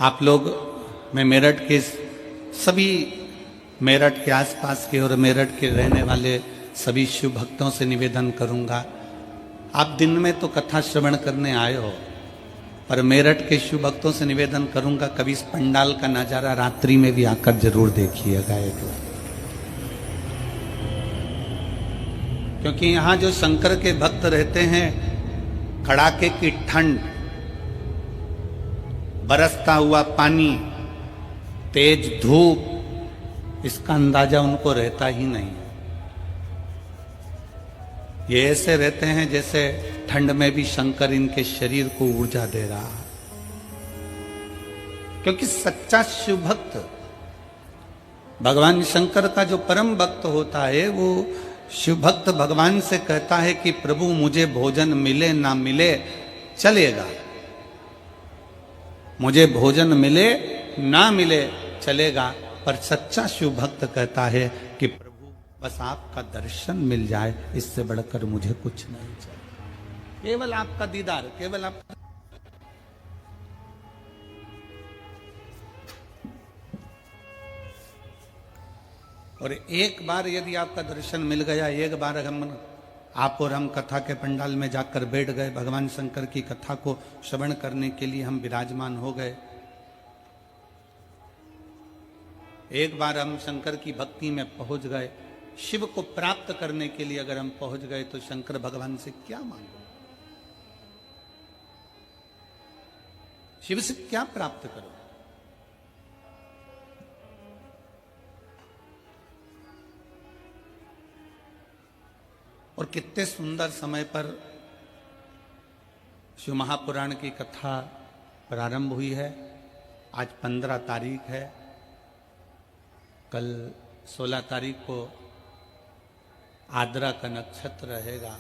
आप लोग, मैं मेरठ के सभी, मेरठ के आसपास के और मेरठ के रहने वाले सभी शिव भक्तों से निवेदन करूंगा, आप दिन में तो कथा श्रवण करने आए हो, पर मेरठ के शिव भक्तों से निवेदन करूंगा कभी इस पंडाल का नजारा रात्रि में भी आकर जरूर देखिएगा एक बार। क्योंकि यहां जो शंकर के भक्त रहते हैं, कड़ाके की ठंड, बरसता हुआ पानी, तेज धूप, इसका अंदाजा उनको रहता ही नहीं। ये ऐसे रहते हैं जैसे ठंड में भी शंकर इनके शरीर को ऊर्जा दे रहा है। क्योंकि सच्चा शिव भक्त, भगवान शंकर का जो परम भक्त होता है, वो शिव भक्त भगवान से कहता है कि प्रभु मुझे भोजन मिले ना मिले चलेगा, मुझे भोजन मिले ना मिले चलेगा, पर सच्चा शिव भक्त कहता है कि प्रभु बस आपका दर्शन मिल जाए, इससे बढ़कर मुझे कुछ नहीं चाहिए, केवल आपका दीदार, केवल आपका। और एक बार यदि आपका दर्शन मिल गया, एक बार आप और हम कथा के पंडाल में जाकर बैठ गए, भगवान शंकर की कथा को श्रवण करने के लिए हम विराजमान हो गए, एक बार हम शंकर की भक्ति में पहुंच गए, शिव को प्राप्त करने के लिए अगर हम पहुंच गए, तो शंकर भगवान से क्या मांगो, शिव से क्या प्राप्त करो। और कितने सुंदर समय पर शिव महापुराण की कथा प्रारंभ हुई है। आज 15 तारीख है, कल 16 तारीख को आद्रा का नक्षत्र रहेगा,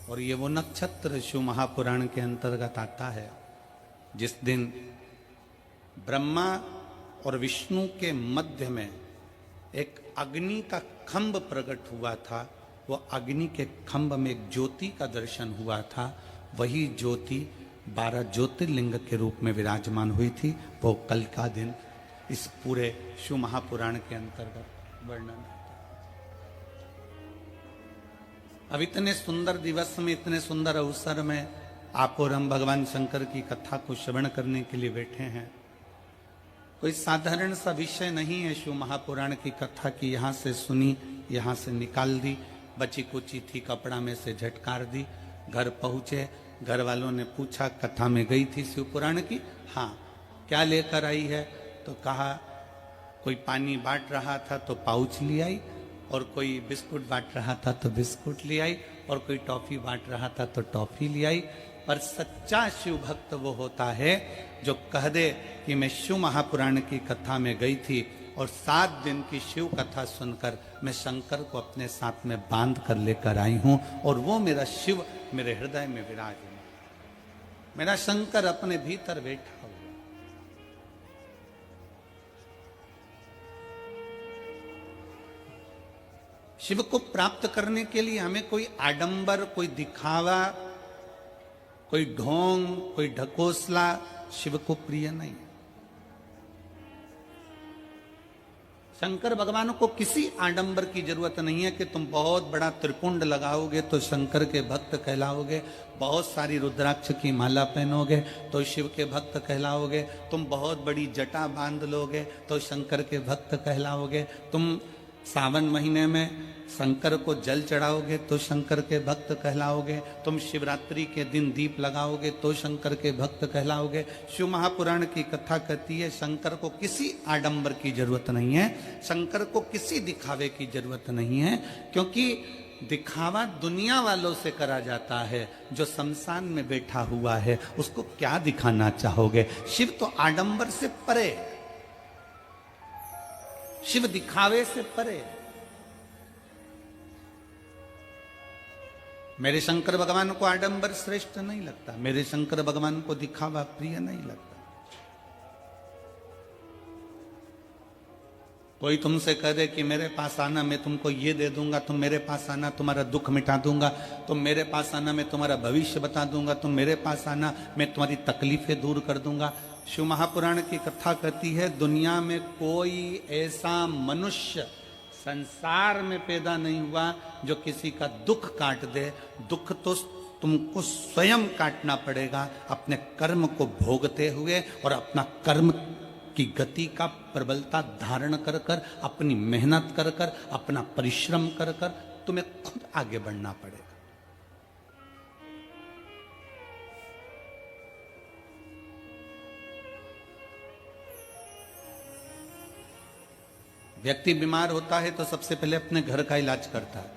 और ये वो नक्षत्र शिव महापुराण के अंतर्गत आता है जिस दिन ब्रह्मा और विष्णु के मध्य में एक अग्नि का खंभ प्रकट हुआ था। वो अग्नि के खंभ में एक ज्योति का दर्शन हुआ था, वही ज्योति 12 ज्योतिर्लिंग के रूप में विराजमान हुई थी। वो कल का दिन इस पूरे शिव महापुराण के अंतर्गत वर्णन। अब इतने सुंदर दिवस में, इतने सुंदर अवसर में आप और हम भगवान शंकर की कथा को श्रवण करने के लिए बैठे हैं। कोई साधारण सा विषय नहीं है शिव महापुराण की कथा की, यहां से सुनी, यहां से निकाल दी, बची कुची थी कपड़ा में से झटकार दी, घर पहुंचे, घर वालों ने पूछा कथा में गई थी शिव पुराण की, हाँ, क्या लेकर आई है, तो कहा कोई पानी बांट रहा था तो पाउच ले आई, और कोई बिस्कुट बांट रहा था तो बिस्कुट ले आई, और कोई टॉफी बांट रहा था तो टॉफी ले आई। पर सच्चा शिव भक्त वो होता है जो कह दे कि मैं शिव महापुराण की कथा में गई थी और 7 दिन की शिव कथा सुनकर मैं शंकर को अपने साथ में बांध कर लेकर आई हूं, और वो मेरा शिव मेरे हृदय में विराजमान, मेरा शंकर अपने भीतर बैठा हुआ। शिव को प्राप्त करने के लिए हमें कोई आडंबर, कोई दिखावा, कोई ढोंग, कोई ढकोसला शिव को प्रिय नहीं। शंकर भगवान को किसी आडंबर की जरूरत नहीं है कि तुम बहुत बड़ा त्रिपुंड लगाओगे तो शंकर के भक्त कहलाओगे, बहुत सारी रुद्राक्ष की माला पहनोगे तो शिव के भक्त कहलाओगे, तुम बहुत बड़ी जटा बांध लोगे तो शंकर के भक्त कहलाओगे, तुम सावन महीने में शंकर को जल चढ़ाओगे तो शंकर के भक्त कहलाओगे, तुम शिवरात्रि के दिन दीप लगाओगे तो शंकर के भक्त कहलाओगे। शिव महापुराण की कथा कहती है शंकर को किसी आडंबर की जरूरत नहीं है, शंकर को किसी दिखावे की जरूरत नहीं है, क्योंकि दिखावा दुनिया वालों से करा जाता है। जो शमशान में बैठा हुआ है उसको क्या दिखाना चाहोगे। शिव तो आडंबर से परे, शिव दिखावे से परे। मेरे शंकर भगवान को आडंबर श्रेष्ठ नहीं लगता, मेरे शंकर भगवान को दिखावा प्रिय नहीं लगता। कोई तुमसे कह दे कि मेरे पास आना, मैं तुमको ये दे दूंगा, तुम मेरे पास आना, तुम्हारा दुख मिटा दूंगा, तुम मेरे पास आना, मैं तुम्हारा भविष्य बता दूंगा, तुम मेरे पास आना, मैं तुम्हारी तकलीफें दूर कर दूंगा। शिव महापुराण की कथा कहती है, दुनिया में कोई ऐसा मनुष्य संसार में पैदा नहीं हुआ जो किसी का दुख काट दे। दुख तो तुमको स्वयं काटना पड़ेगा, अपने कर्म को भोगते हुए और अपना कर्म की गति का प्रबलता धारण कर कर, अपनी मेहनत कर कर, अपना परिश्रम कर कर तुम्हें खुद आगे बढ़ना पड़ेगा। व्यक्ति बीमार होता है तो सबसे पहले अपने घर का इलाज करता है।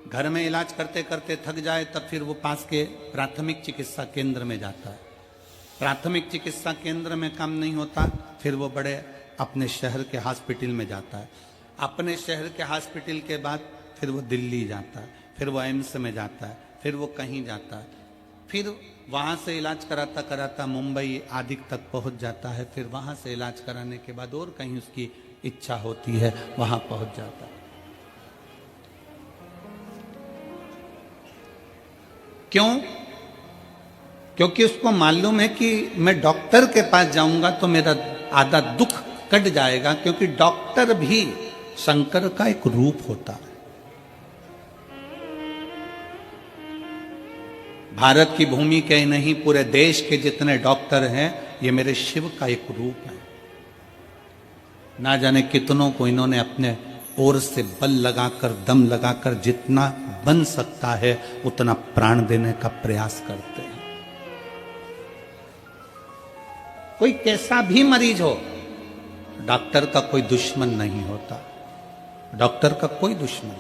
घर में इलाज करते करते थक जाए तब फिर वो पास के प्राथमिक चिकित्सा केंद्र में जाता है। प्राथमिक चिकित्सा केंद्र में काम नहीं होता, फिर वो बड़े अपने शहर के हॉस्पिटल में जाता है। अपने शहर के हॉस्पिटल के बाद फिर वो दिल्ली जाता है, फिर वो एम्स में जाता है, फिर वो कहीं जाता है, फिर वहाँ से इलाज कराता कराता मुंबई आदि तक पहुँच जाता है। फिर वहाँ से इलाज कराने के बाद और कहीं उसकी इच्छा होती है वहाँ पहुँच जाता है। क्यों? क्योंकि उसको मालूम है कि मैं डॉक्टर के पास जाऊंगा तो मेरा आधा दुख कट जाएगा, क्योंकि डॉक्टर भी शंकर का एक रूप होता है। भारत की भूमि के नहीं, पूरे देश के जितने डॉक्टर हैं ये मेरे शिव का एक रूप है। ना जाने कितनों को इन्होंने अपने ओर से बल लगाकर, दम लगाकर जितना बन सकता है उतना प्राण देने का प्रयास करते हैं। कोई कैसा भी मरीज हो, डॉक्टर का कोई दुश्मन नहीं होता। डॉक्टर का कोई दुश्मन,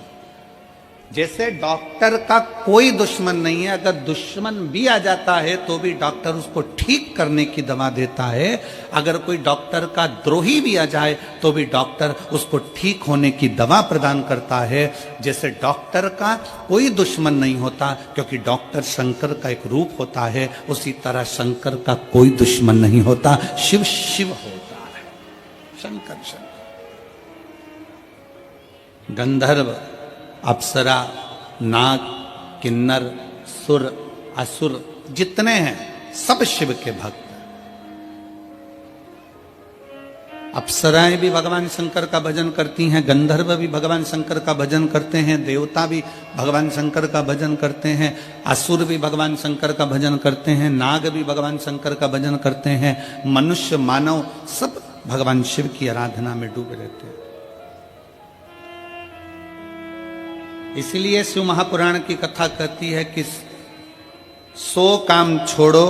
जैसे डॉक्टर का कोई दुश्मन नहीं है, अगर दुश्मन भी आ जाता है तो भी डॉक्टर उसको ठीक करने की दवा देता है। अगर कोई डॉक्टर का द्रोही भी आ जाए तो भी डॉक्टर उसको ठीक होने की दवा प्रदान करता है। जैसे डॉक्टर का कोई दुश्मन नहीं होता, क्योंकि डॉक्टर शंकर का एक रूप होता है, उसी तरह शंकर का कोई दुश्मन नहीं होता। शिव शिव होता है, शंकर शंकर। गंधर्व, अप्सरा, नाग, किन्नर, सुर, असुर जितने हैं सब शिव के भक्त हैं। अप्सराएं भी भगवान शंकर का भजन करती हैं, गंधर्व भी भगवान शंकर का भजन करते हैं, देवता भी भगवान शंकर का भजन करते हैं, असुर भी भगवान शंकर का भजन करते हैं, नाग भी भगवान शंकर का भजन करते हैं, मनुष्य मानव सब भगवान शिव की आराधना में डूबे रहते हैं। इसलिए शिव महापुराण की कथा कहती है कि 100 काम छोड़ो,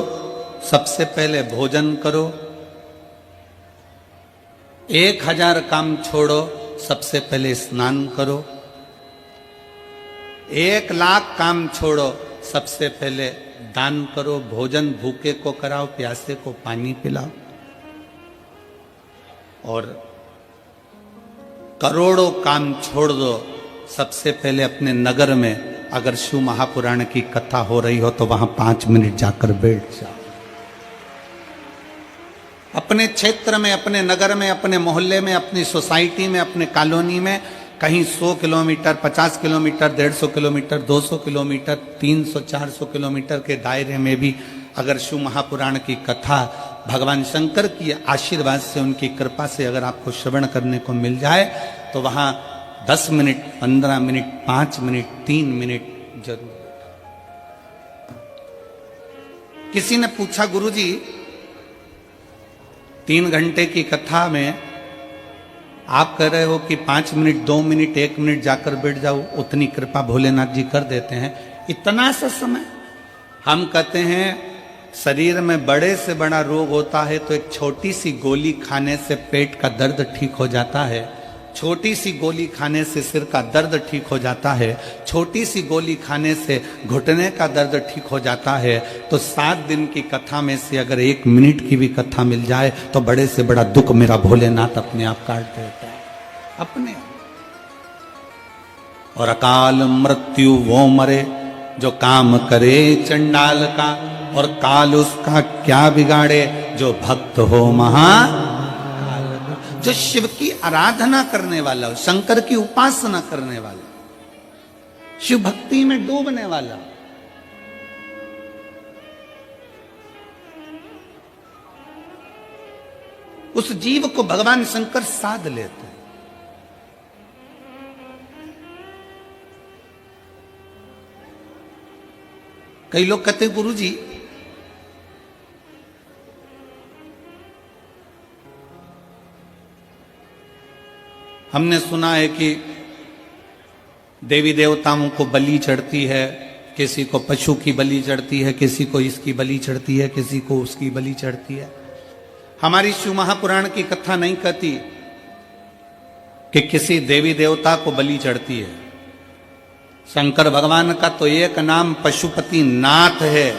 सबसे पहले भोजन करो। 1000 काम छोड़ो, सबसे पहले स्नान करो। 1,00,000 काम छोड़ो, सबसे पहले दान करो। भोजन भूखे को कराओ, प्यासे को पानी पिलाओ। और करोड़ों काम छोड़ दो, सबसे पहले अपने नगर में अगर शिव महापुराण की कथा हो रही हो तो वहां 5 मिनट जाकर बैठ जाओ। अपने क्षेत्र में, अपने नगर में, अपने मोहल्ले में, अपनी सोसाइटी में, अपने कॉलोनी में कहीं 100 kilometre, 50 kilometre, 150 kilometre, 200 kilometre, 300, 400 kilometre के दायरे में भी अगर शिव महापुराण की कथा भगवान शंकर की आशीर्वाद से, उनकी कृपा से अगर आपको श्रवण करने को मिल जाए तो वहां 10 मिनट, 15 मिनट, 5 मिनट, 3 मिनट जरूर। किसी ने पूछा, गुरुजी 3 घंटे की कथा में आप कह रहे हो कि 5 मिनट, 2 मिनट, 1 मिनट जाकर बैठ जाओ, उतनी कृपा भोलेनाथ जी कर देते हैं, इतना सा समय? हम कहते हैं शरीर में बड़े से बड़ा रोग होता है तो एक छोटी सी गोली खाने से पेट का दर्द ठीक हो जाता है, छोटी सी गोली खाने से सिर का दर्द ठीक हो जाता है, छोटी सी गोली खाने से घुटने का दर्द ठीक हो जाता है। तो 7 दिन की कथा में से अगर 1 मिनट की भी कथा मिल जाए तो बड़े से बड़ा दुख मेरा भोलेनाथ अपने आप काट देता है, अपने। और अकाल मृत्यु वो मरे जो काम करे चंडाल का, और काल उसका क्या बिगाड़े जो भक्त हो महाकाल का। जो शिव की आराधना करने वाला हो, शंकर की उपासना करने वाला, शिव भक्ति में डूबने वाला, उस जीव को भगवान शंकर साध लेते हैं। कई लोग कहते हैं गुरु जी हमने सुना है कि देवी देवताओं को बलि चढ़ती है, किसी को पशु की बलि चढ़ती है, किसी को इसकी बलि चढ़ती है, किसी को उसकी बलि चढ़ती है। हमारी शिव महापुराण की कथा नहीं कहती कि किसी देवी देवता को बलि चढ़ती है। शंकर भगवान का तो एक नाम पशुपति नाथ है,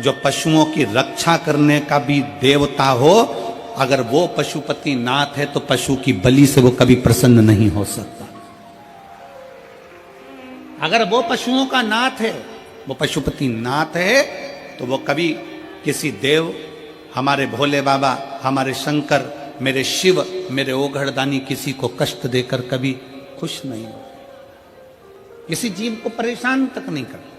जो पशुओं की रक्षा करने का भी देवता हो। अगर वो पशुपति नाथ है तो पशु की बलि से वो कभी प्रसन्न नहीं हो सकता। अगर वो पशुओं का नाथ है, वो पशुपति नाथ है, तो वो कभी किसी देव, हमारे भोले बाबा, हमारे शंकर, मेरे शिव, मेरे ओघड़दानी किसी को कष्ट देकर कभी खुश नहीं हो, किसी जीव को परेशान तक नहीं करते।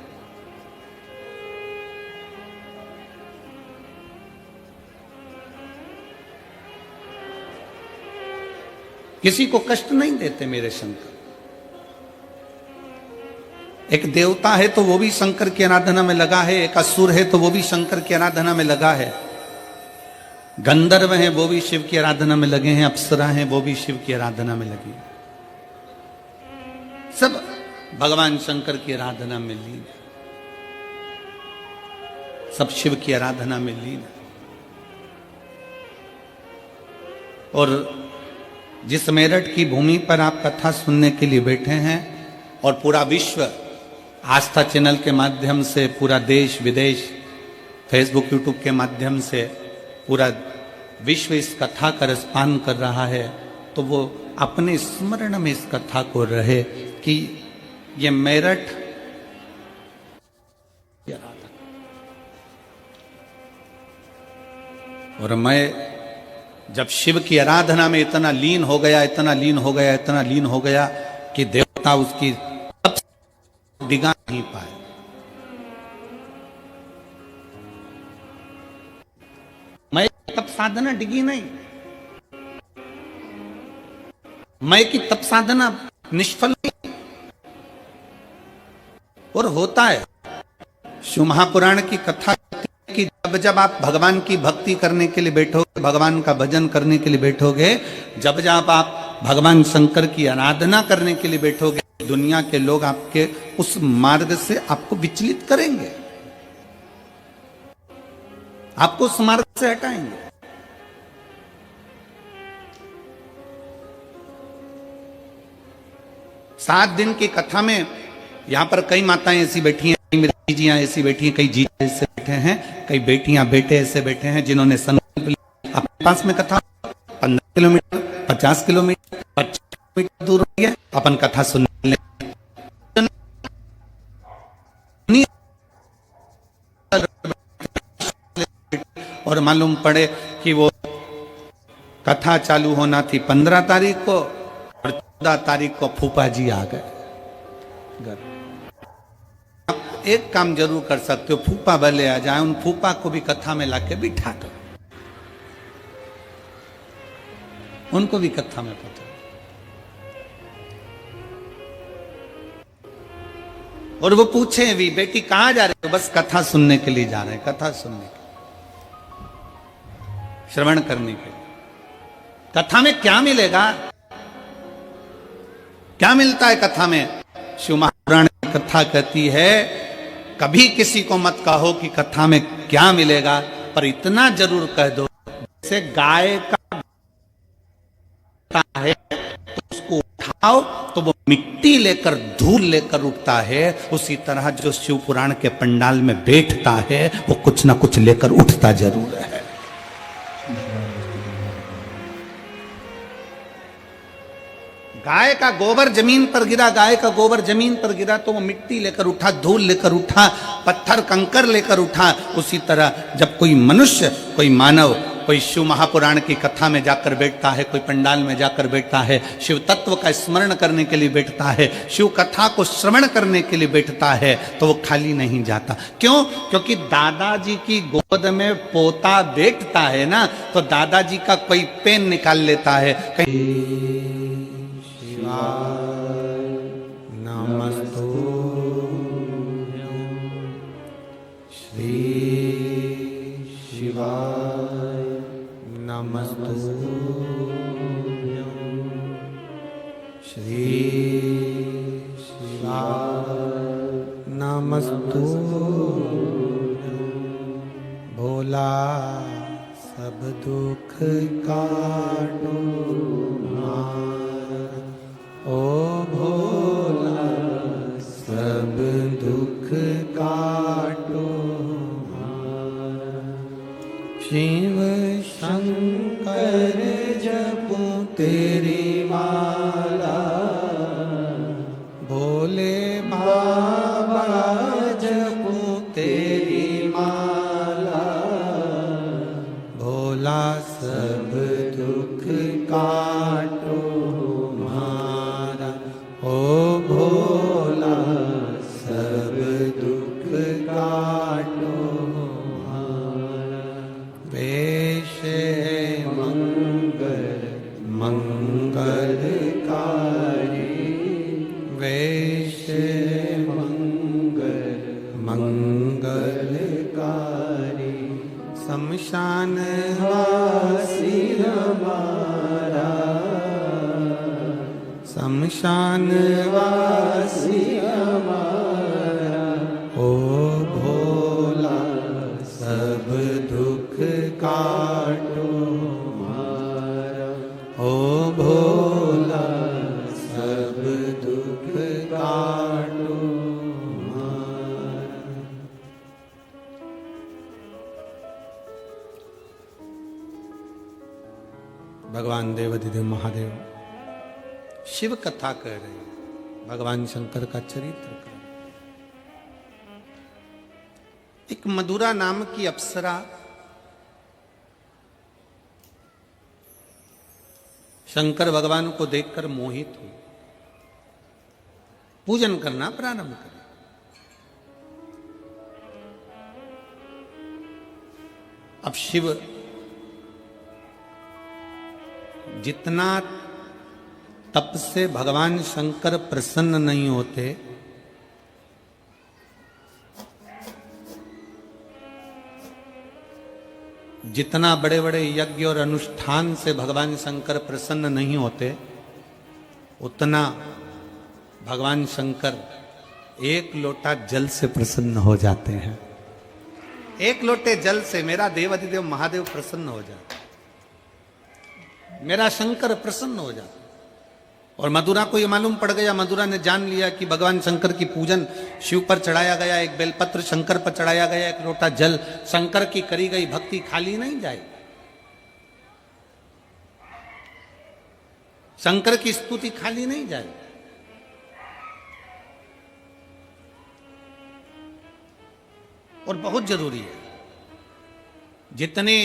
किसी को कष्ट नहीं देते मेरे शंकर। एक देवता है तो वो भी शंकर की आराधना में लगा है, एक असुर है तो वो भी शंकर की आराधना में लगा है, गंधर्व हैं वो भी शिव की आराधना में लगे हैं, अप्सरा हैं वो भी शिव की आराधना में लगी, सब भगवान शंकर की आराधना में लीन है, सब शिव की आराधना में लीन है। और जिस मेरठ की भूमि पर आप कथा सुनने के लिए बैठे हैं और पूरा विश्व आस्था चैनल के माध्यम से, पूरा देश विदेश, फेसबुक यूट्यूब के माध्यम से पूरा विश्व इस कथा का रसपान कर रहा है, तो वो अपने स्मरण में इस कथा को रहे कि ये मेरठ और मैं जब शिव की आराधना में इतना लीन हो गया, इतना लीन हो गया, इतना लीन हो गया कि देवता उसकी तप डिगा नहीं पाए। मैं तप साधना डिगी नहीं, मैं की तप साधना निष्फल नहीं। और होता है, शिव महापुराण की कथा कि जब जब आप भगवान की भक्ति करने के लिए बैठोगे, भगवान का भजन करने के लिए बैठोगे, जब जब आप भगवान शंकर की आराधना करने के लिए बैठोगे, दुनिया के लोग आपके उस मार्ग से आपको विचलित करेंगे, आपको उस मार्ग से हटाएंगे। सात दिन की कथा में यहां पर कई माताएं ऐसी बैठी हैं, कई जीजियां ऐसी बैठी हैं, कई जीजे ऐसे बैठे हैं, कई बेटियां बेटे ऐसे बैठे हैं जिन्होंने संकल्प लिया। अपने पास में कथा 15 किलोमीटर 50 किलोमीटर 25 किलोमीटर दूर हो गया, अपन कथा सुनने और मालूम पड़े कि वो कथा चालू होना थी 15 तारीख को और 14 तारीख को फूफा जी आ गए घर। आप एक काम जरूर कर सकते हो, फूफा भले आ जाए, उन फूफा को भी कथा में लाके बिठा दो, उनको भी कथा में पता। और वो पूछे भी, बेटी कहां जा रहे हो? बस कथा सुनने के लिए जा रहे हैं, कथा सुनने के, श्रवण करने के लिए। कथा में क्या मिलेगा? क्या मिलता है कथा में? शिव महापुराण की कथा कहती है, कभी किसी को मत कहो कि कथा में क्या मिलेगा, पर इतना जरूर कह दो, जैसे गाय का है तो उसको उठाओ तो वो मिट्टी लेकर धूल लेकर उठता है, उसी तरह जो शिव पुराण के पंडाल में बैठता है वो कुछ ना कुछ लेकर उठता जरूर है। गाय का गोबर जमीन पर गिरा, गाय का गोबर जमीन पर गिरा तो वो मिट्टी लेकर उठा, धूल लेकर उठा, पत्थर कंकर लेकर उठा। उसी तरह जब कोई मनुष्य, कोई मानव, कोई शिव महापुराण की कथा में जाकर बैठता है, कोई पंडाल में जाकर बैठता है, शिव तत्व का स्मरण करने के लिए बैठता है, शिव कथा को श्रवण करने के लिए बैठता है, तो वो खाली नहीं जाता। क्यों? क्योंकि दादाजी की गोद में पोता बैठता है ना, तो दादाजी का कोई पेन निकाल लेता है। नमस्तु भोला सब दुख काटो ओ भोला सब दुख काटो शिव शंकर जपो तेरी माला भोले बाबा जपो तेरी माला भोला सब दुख काटो मारा ओ भोला सब दुख काटो मारा वेश मंगल मंगलकारी वेश मंगल मंगलकारी शमशान वासी हमारा शमशान वासी हमारा ओ भोला सब दुख काटो मारा ओ भोला सब दुख काटो मारा। भगवान देवाधिदेव महादेव शिव कथा कह रहे हैं, भगवान शंकर का चरित्र कर एक मधुरा नाम की अप्सरा शंकर भगवान को देखकर मोहित हुई, पूजन करना प्रारंभ करें। अब शिव जितना तप से भगवान शंकर प्रसन्न नहीं होते, जितना बड़े बड़े यज्ञ और अनुष्ठान से भगवान शंकर प्रसन्न नहीं होते, उतना भगवान शंकर एक लोटा जल से प्रसन्न हो जाते हैं। एक लोटे जल से मेरा देवाधिदेव महादेव प्रसन्न हो जाता, मेरा शंकर प्रसन्न हो जाता। और मधुरा को यह मालूम पड़ गया, मधुरा ने जान लिया कि भगवान शंकर की पूजन शिव पर चढ़ाया गया, एक बेलपत्र शंकर पर चढ़ाया गया, एक लोटा जल, शंकर की करी गई भक्ति खाली नहीं जाए, शंकर की स्तुति खाली नहीं जाए। और बहुत जरूरी है, जितने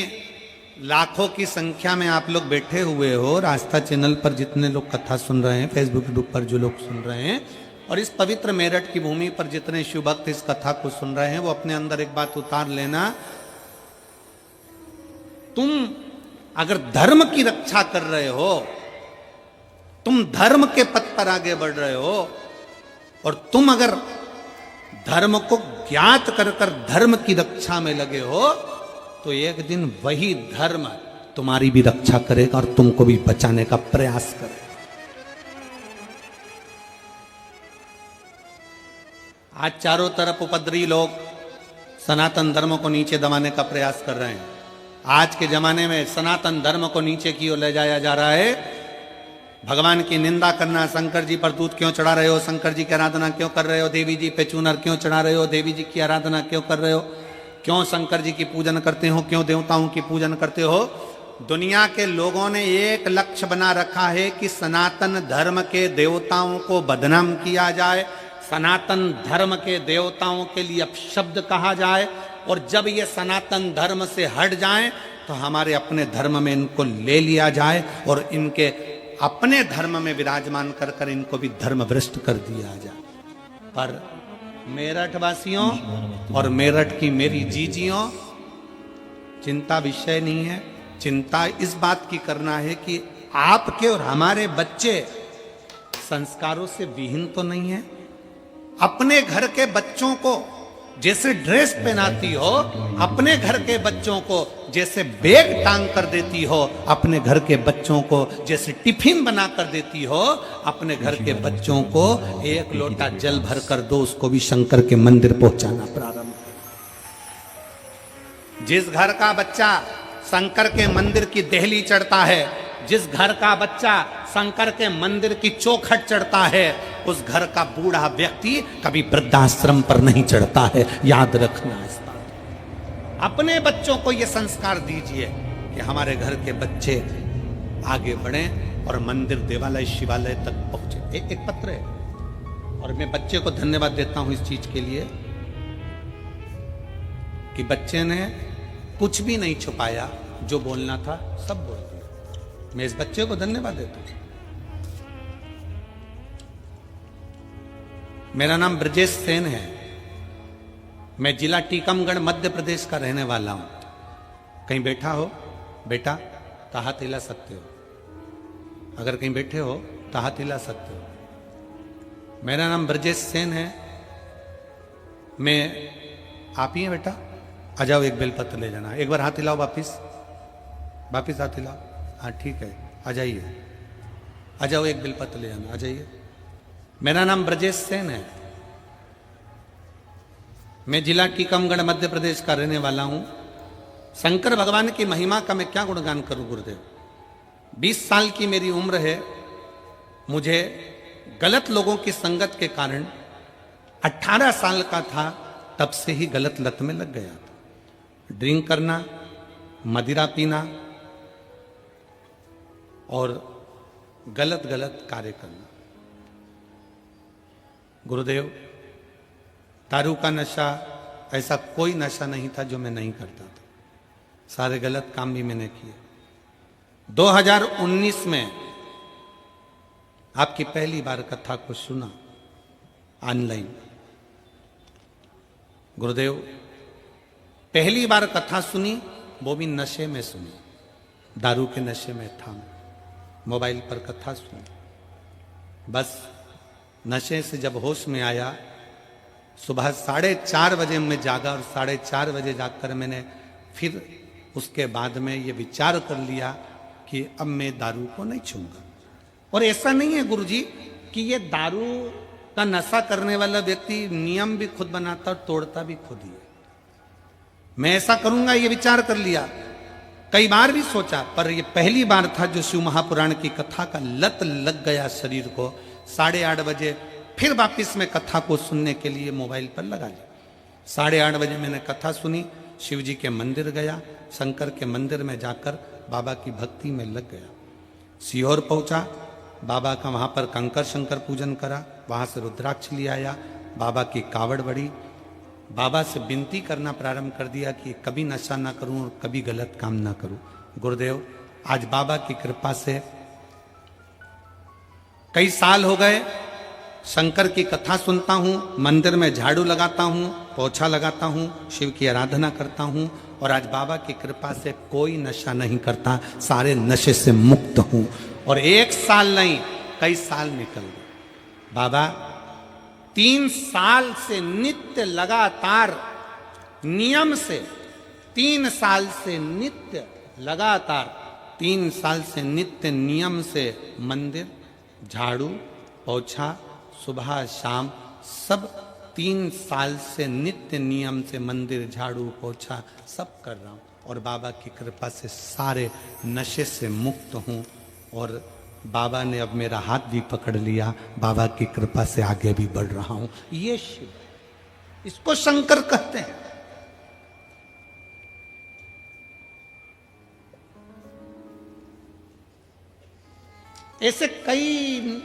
लाखों की संख्या में आप लोग बैठे हुए हो, रास्ता चैनल पर जितने लोग कथा सुन रहे हैं, फेसबुक यूट्यूब पर जो लोग सुन रहे हैं, और इस पवित्र मेरठ की भूमि पर जितने शिव भक्त इस कथा को सुन रहे हैं, वो अपने अंदर एक बात उतार लेना, तुम अगर धर्म की रक्षा कर रहे हो, तुम धर्म के पथ पर आगे बढ़ रहे हो, और तुम अगर धर्म को ज्ञात कर कर धर्म की रक्षा में लगे हो, तो एक दिन वही धर्म तुम्हारी भी रक्षा करेगा और तुमको भी बचाने का प्रयास करेगा। आज चारों तरफ उपद्रवी लोग सनातन धर्म को नीचे दबाने का प्रयास कर रहे हैं। आज के जमाने में सनातन धर्म को नीचे की ओर ले जाया जा रहा है। भगवान की निंदा करना, शंकर जी पर दूध क्यों चढ़ा रहे हो, शंकर जी की आराधना क्यों कर रहे हो, देवी जी पे चूनर क्यों चढ़ा रहे हो, देवी जी की आराधना क्यों कर रहे हो, क्यों शंकर जी की पूजन करते हो, क्यों देवताओं की पूजन करते हो। दुनिया के लोगों ने एक लक्ष्य बना रखा है कि सनातन धर्म के देवताओं को बदनाम किया जाए, सनातन धर्म के देवताओं के लिए अपशब्द कहा जाए, और जब ये सनातन धर्म से हट जाएं तो हमारे अपने धर्म में इनको ले लिया जाए और इनके अपने धर्म में विराजमान कर कर इनको भी धर्म भ्रष्ट कर दिया जाए। पर मेरठ वासियों और मेरठ की मेरी जीजियों, चिंता विषय नहीं है। चिंता इस बात की करना है कि आपके और हमारे बच्चे संस्कारों से विहीन तो नहीं है। अपने घर के बच्चों को जैसे ड्रेस पहनाती हो, अपने घर के बच्चों को जैसे बैग टांग कर देती हो, अपने घर के बच्चों को जैसे टिफिन बना कर देती हो, अपने घर के बच्चों को एक लोटा जल भर कर दो, उसको भी शंकर के मंदिर पहुंचाना प्रारंभ। जिस घर का बच्चा शंकर के मंदिर की देहली चढ़ता है, जिस घर का बच्चा शंकर के मंदिर की चौखट चढ़ता है, उस घर का बूढ़ा व्यक्ति कभी वृद्धाश्रम पर नहीं चढ़ता है। याद रखना इस बात। अपने बच्चों को यह संस्कार दीजिए कि हमारे घर के बच्चे आगे बढ़ें और मंदिर, देवालय, शिवालय तक पहुंचे। एक पत्र है और मैं बच्चे को धन्यवाद देता हूं इस चीज के लिए कि बच्चे ने कुछ भी नहीं छुपाया, जो बोलना था सब बोल दिया। मैं इस बच्चे को धन्यवाद देता हूं। मेरा नाम ब्रजेश सेन है। मैं जिला टीकमगढ़ मध्य प्रदेश का रहने वाला हूं। कहीं बैठा हो बेटा तो हाथ हिला सकते हो, अगर कहीं बैठे हो तो हाथ हिला सकते हो। मेरा नाम ब्रजेश सेन है। मैं आप ही हैं बेटा? आ जाओ, एक बेलपत्र ले जाना। एक बार हाथ हिलाओ, वापिस हाथ हिलाओ। हाँ ठीक है, आ जाइए, आ जाओ, एक बेलपत्र ले जाना, आ जाइए। मेरा नाम ब्रजेश सेन है। मैं जिला टीकमगढ़ मध्य प्रदेश का रहने वाला हूं। शंकर भगवान की महिमा का मैं क्या गुणगान करूं गुरुदेव। 20 साल की मेरी उम्र है। मुझे गलत लोगों की संगत के कारण 18 साल का था तब से ही गलत लत में लग गया था। ड्रिंक करना, मदिरा पीना और गलत गलत कार्य करना। गुरुदेव, दारू का नशा ऐसा कोई नशा नहीं था जो मैं नहीं करता था। सारे गलत काम भी मैंने किए। 2019 में आपकी पहली बार कथा को सुना ऑनलाइन। गुरुदेव, पहली बार कथा सुनी, वो भी नशे में सुनी। दारू के नशे में था। मोबाइल पर कथा सुनी। बस नशे से जब होश में आया, सुबह 4:30 बजे मैं जागा और 4:30 बजे जाकर मैंने फिर उसके बाद में ये विचार कर लिया कि अब मैं दारू को नहीं छूंगा। और ऐसा नहीं है गुरुजी कि ये दारू का नशा करने वाला व्यक्ति नियम भी खुद बनाता और तोड़ता भी खुद ही है। मैं ऐसा करूंगा ये विचार कर लिया, कई बार भी सोचा, पर ये पहली बार था जो शिव महापुराण की कथा का लत लग गया शरीर को। 8:30 बजे फिर वापिस मैं कथा को सुनने के लिए मोबाइल पर लगा लिया। 8:30 बजे मैंने कथा सुनी, शिव जी के मंदिर गया, शंकर के मंदिर में जाकर बाबा की भक्ति में लग गया। सीहोर पहुंचा, बाबा का वहां पर कंकर शंकर पूजन करा, वहां से रुद्राक्ष ले आया, बाबा की कावड़ बढ़ी, बाबा से विनती करना प्रारंभ कर दिया कि कभी नशा ना करूं और कभी गलत काम ना करूं। गुरुदेव, आज बाबा की कृपा से कई साल हो गए, शंकर की कथा सुनता हूं, मंदिर में झाड़ू लगाता हूं, पोछा लगाता हूं, शिव की आराधना करता हूं और आज बाबा की कृपा से कोई नशा नहीं करता, सारे नशे से मुक्त हूं। और 1 साल नहीं, कई साल निकल गए। बाबा 3 साल से नित्य लगातार नियम से, 3 साल से नित्य लगातार, 3 साल से नित्य नियम से मंदिर, झाड़ू, पोछा, सुबह शाम सब 3 साल से नित्य नियम से मंदिर, झाड़ू, पोछा सब कर रहा हूं और बाबा की कृपा से सारे नशे से मुक्त हूं। और बाबा ने अब मेरा हाथ भी पकड़ लिया, बाबा की कृपा से आगे भी बढ़ रहा हूं। ये शिव, इसको शंकर कहते हैं। ऐसे कई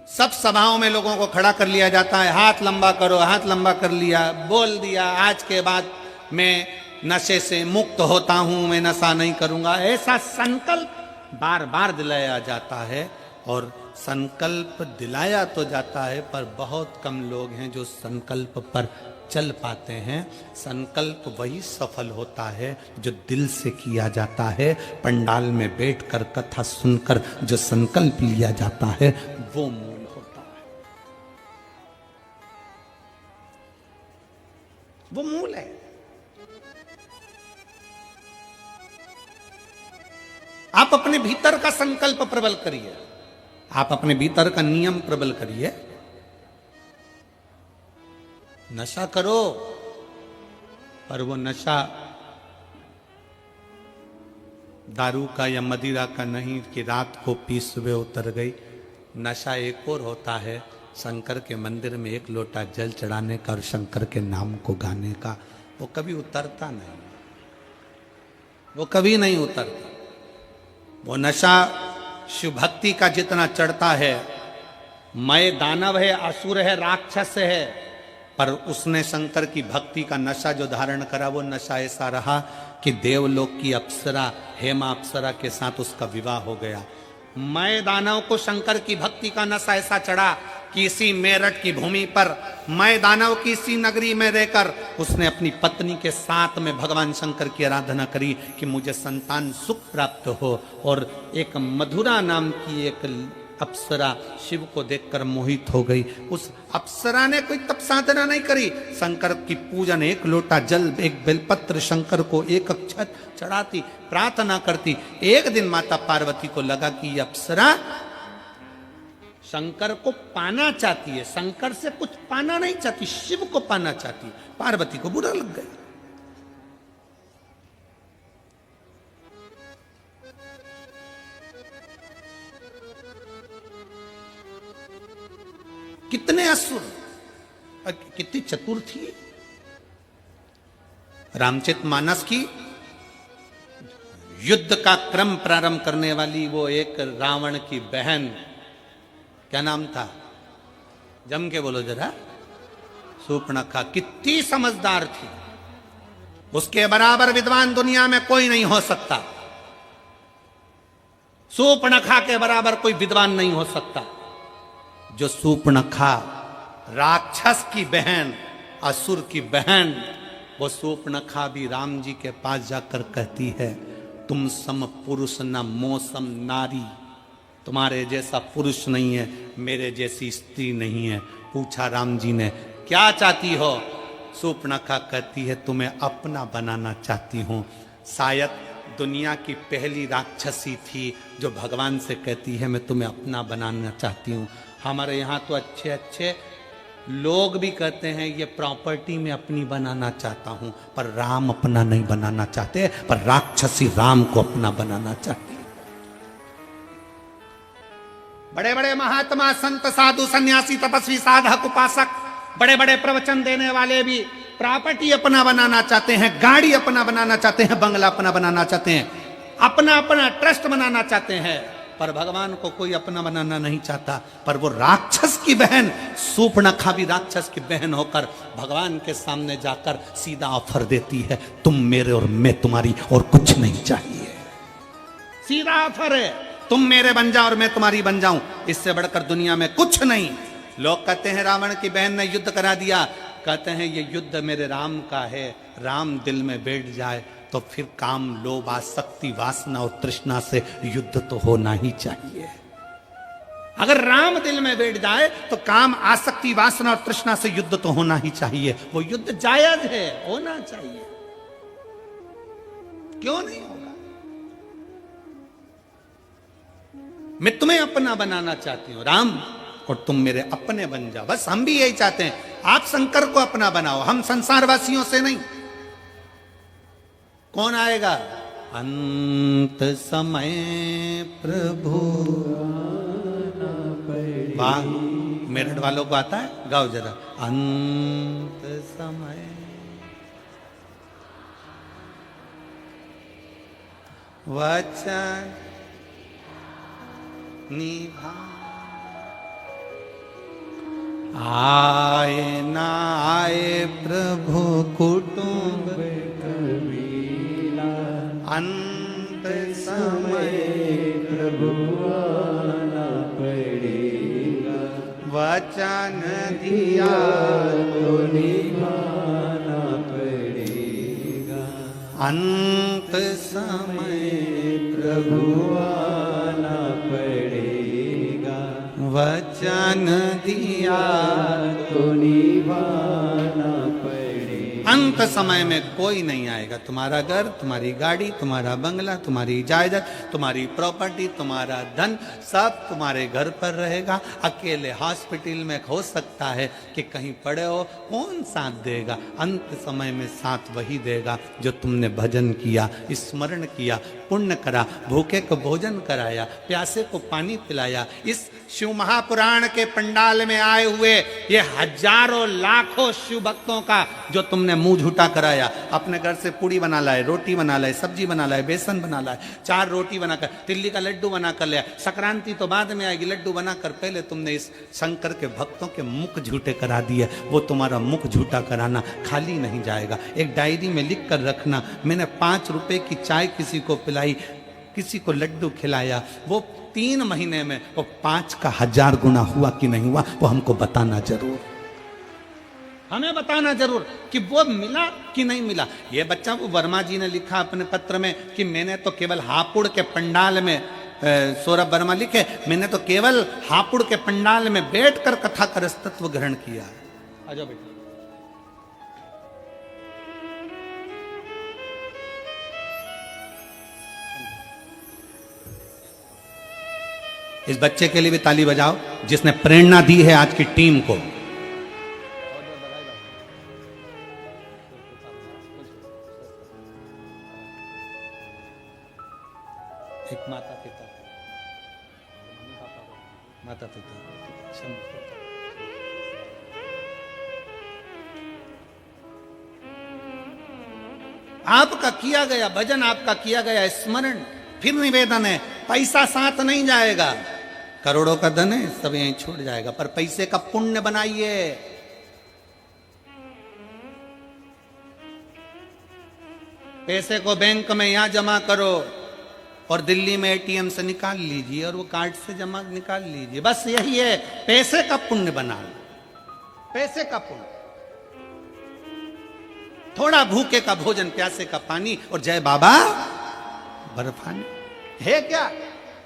सब सभाओं में लोगों को खड़ा कर लिया जाता है, हाथ लंबा करो, हाथ लंबा कर लिया, बोल दिया आज के बाद मैं नशे से मुक्त होता हूं, मैं नशा नहीं करूंगा, ऐसा संकल्प बार बार दिलाया जाता है। और संकल्प दिलाया तो जाता है, पर बहुत कम लोग हैं जो संकल्प पर चल पाते हैं। संकल्प वही सफल होता है जो दिल से किया जाता है। पंडाल में बैठकर कथा सुनकर जो संकल्प लिया जाता है वो मूल होता है, वो मूल है। आप अपने भीतर का संकल्प प्रबल करिए, आप अपने भीतर का नियम प्रबल करिए। नशा करो, पर वो नशा दारू का या मदिरा का नहीं कि रात को पी सुबह उतर गई। नशा एक और होता है, शंकर के मंदिर में एक लोटा जल चढ़ाने का और शंकर के नाम को गाने का। वो कभी उतरता नहीं, वो कभी नहीं उतरता। वो नशा शिव भक्ति का जितना चढ़ता है, मैं दानव है, असुर है, राक्षस है, पर उसने शंकर की भक्ति का नशा जो धारण करा, वो नशा ऐसा रहा कि देवलोक की अप्सरा हेमा अप्सरा के साथ उसका विवाह हो गया। मैं दानव को शंकर की भक्ति का नशा ऐसा चढ़ा कि इसी मेरठ की भूमि पर मैं दानव की इसी नगरी में रहकर उसने अपनी पत्नी के साथ में भगवान शंकर की आराधना करी कि मुझे संतान सुख प्राप्त हो। और एक मधुरा नाम की एक अप्सरा शिव को देखकर मोहित हो गई। उस अप्सरा ने कोई तप साधना नहीं करी, शंकर की पूजन, एक लोटा जल, एक बेलपत्र शंकर को एक अक्षत चढ़ाती, प्रार्थना करती। एक दिन माता पार्वती को लगा कि ये अप्सरा शंकर को पाना चाहती है, शंकर से कुछ पाना नहीं चाहती, शिव को पाना चाहती है। पार्वती को बुरा लग गया। कितने असुर, कितनी चतुर थी। रामचरितमानस की युद्ध का क्रम प्रारंभ करने वाली वो एक रावण की बहन, क्या नाम था, जम के बोलो जरा, शूर्पणखा, कितनी समझदार थी। उसके बराबर विद्वान दुनिया में कोई नहीं हो सकता। शूर्पणखा के बराबर कोई विद्वान नहीं हो सकता। जो शूर्पणखा राक्षस की बहन, असुर की बहन, वो शूर्पणखा भी राम जी के पास जाकर कहती है, तुम सम पुरुष न मौसम नारी, तुम्हारे जैसा पुरुष नहीं है, मेरे जैसी स्त्री नहीं है। पूछा राम जी ने, क्या चाहती हो? शूर्पणखा कहती है, तुम्हें अपना बनाना चाहती हूं। शायद दुनिया की पहली राक्षसी थी जो भगवान से कहती है मैं तुम्हें अपना बनाना चाहती हूं। हमारे यहाँ तो अच्छे अच्छे लोग भी कहते हैं ये प्रॉपर्टी में अपनी बनाना चाहता हूं, पर राम अपना नहीं बनाना चाहते, पर राक्षसी राम को अपना बनाना चाहती है। बड़े बड़े महात्मा, संत, साधु, सन्यासी, तपस्वी, साधक, उपासक, बड़े बड़े प्रवचन देने वाले भी प्रॉपर्टी अपना बनाना चाहते हैं, गाड़ी अपना बनाना चाहते हैं, बंगला अपना बनाना चाहते हैं, अपना अपना ट्रस्ट बनाना चाहते हैं, पर भगवान को कोई अपना बनाना नहीं चाहता। पर वो राक्षस की बहन शूर्पणखा भी राक्षस की बहन होकर भगवान के सामने जाकर सीधा ऑफर देती है, तुम मेरे और मैं तुम्हारी, और कुछ नहीं चाहिए। सीधा ऑफर है, तुम मेरे बन जाओ और मैं तुम्हारी बन जाऊं, इससे बढ़कर दुनिया में कुछ नहीं। लोग कहते हैं रावण की बहन ने युद्ध करा दिया, कहते हैं ये युद्ध मेरे राम का है। राम दिल में बैठ जाए तो फिर काम, लोभ, आसक्ति, वासना और तृष्णा से युद्ध तो होना ही चाहिए। अगर राम दिल में बैठ जाए तो काम, आसक्ति, वासना और तृष्णा से युद्ध तो होना ही चाहिए। वो युद्ध जायज है, होना चाहिए, क्यों नहीं होगा? मैं तुम्हें अपना बनाना चाहती हूं राम, और तुम मेरे अपने बन जाओ। बस हम भी यही चाहते हैं, आप शंकर को अपना बनाओ, हम संसारवासियों से नहीं। कौन आएगा? अंत समय प्रभु। वाह, मेरठ वालों को आता है, गाओ जरा। अंत समय वचन निभा, आए ना आए प्रभु कुटुंब कवि, अंत समय प्रभु आना पड़ेगा, वचन दिया तो निभाना पड़ेगा। अंत समय प्रभु आना पड़ेगा, वचन दिया तो निभाना पड़ेगा। अंत समय में कोई नहीं आएगा। तुम्हारा घर, तुम्हारी गाड़ी, तुम्हारा बंगला, तुम्हारी जायदाद, तुम्हारी प्रॉपर्टी, तुम्हारा धन सब तुम्हारे घर पर रहेगा। अकेले हॉस्पिटल में हो सकता है कि कहीं पड़े हो, कौन साथ देगा? अंत समय में साथ वही देगा जो तुमने भजन किया, स्मरण किया, पुण्य करा, भूखे को भोजन कराया, प्यासे को पानी पिलाया। इस शिव महापुराण के पंडाल में आए हुए ये हजारों लाखों शिव भक्तों का जो तुमने मुंह झूठा कराया, अपने घर से पूड़ी बना लाए, रोटी बना लाए, सब्जी बना लाए, बेसन बना लाए, 4 रोटी बनाकर, तिल्ली का लड्डू बना कर लिया। संक्रांति तो बाद में आएगी, लड्डू बनाकर पहले तुमने इस शंकर के भक्तों के मुख झूठे करा दिए। वो तुम्हारा मुख झूठा कराना खाली नहीं जाएगा। एक डायरी में लिख कर रखना, मैंने 5 रुपए की चाय किसी को पिलाई, किसी को लड्डू खिलाया, वो 3 महीने में वो 5 का 1000 गुना हुआ कि नहीं हुआ, वो हमको बताना जरूर, हमें बताना जरूर कि वो मिला कि नहीं मिला। ये बच्चा, वो वर्मा जी ने लिखा अपने पत्र में कि मैंने तो केवल हापुड़ के पंडाल में, सौरभ वर्मा लिखे, मैंने तो केवल हापुड़ के पंडाल में बैठकर कथा का रसतत्व ग्रहण किया। आ जाओ बेटा। इस बच्चे के लिए भी ताली बजाओ जिसने प्रेरणा दी है आज की टीम को। एक माता पिता, माता पिता, आपका किया गया भजन, आपका किया गया स्मरण, फिर निवेदन है, पैसा साथ नहीं जाएगा, करोड़ों का धन है सब यहीं छूट जाएगा, पर पैसे का पुण्य बनाइए। पैसे को बैंक में यहां जमा करो और दिल्ली में एटीएम से निकाल लीजिए और वो कार्ड से जमा निकाल लीजिए, बस यही है। पैसे का पुण्य बनाना, पैसे का पुण्य, थोड़ा भूखे का भोजन, प्यासे का पानी और जय बाबा बर्फानी है क्या?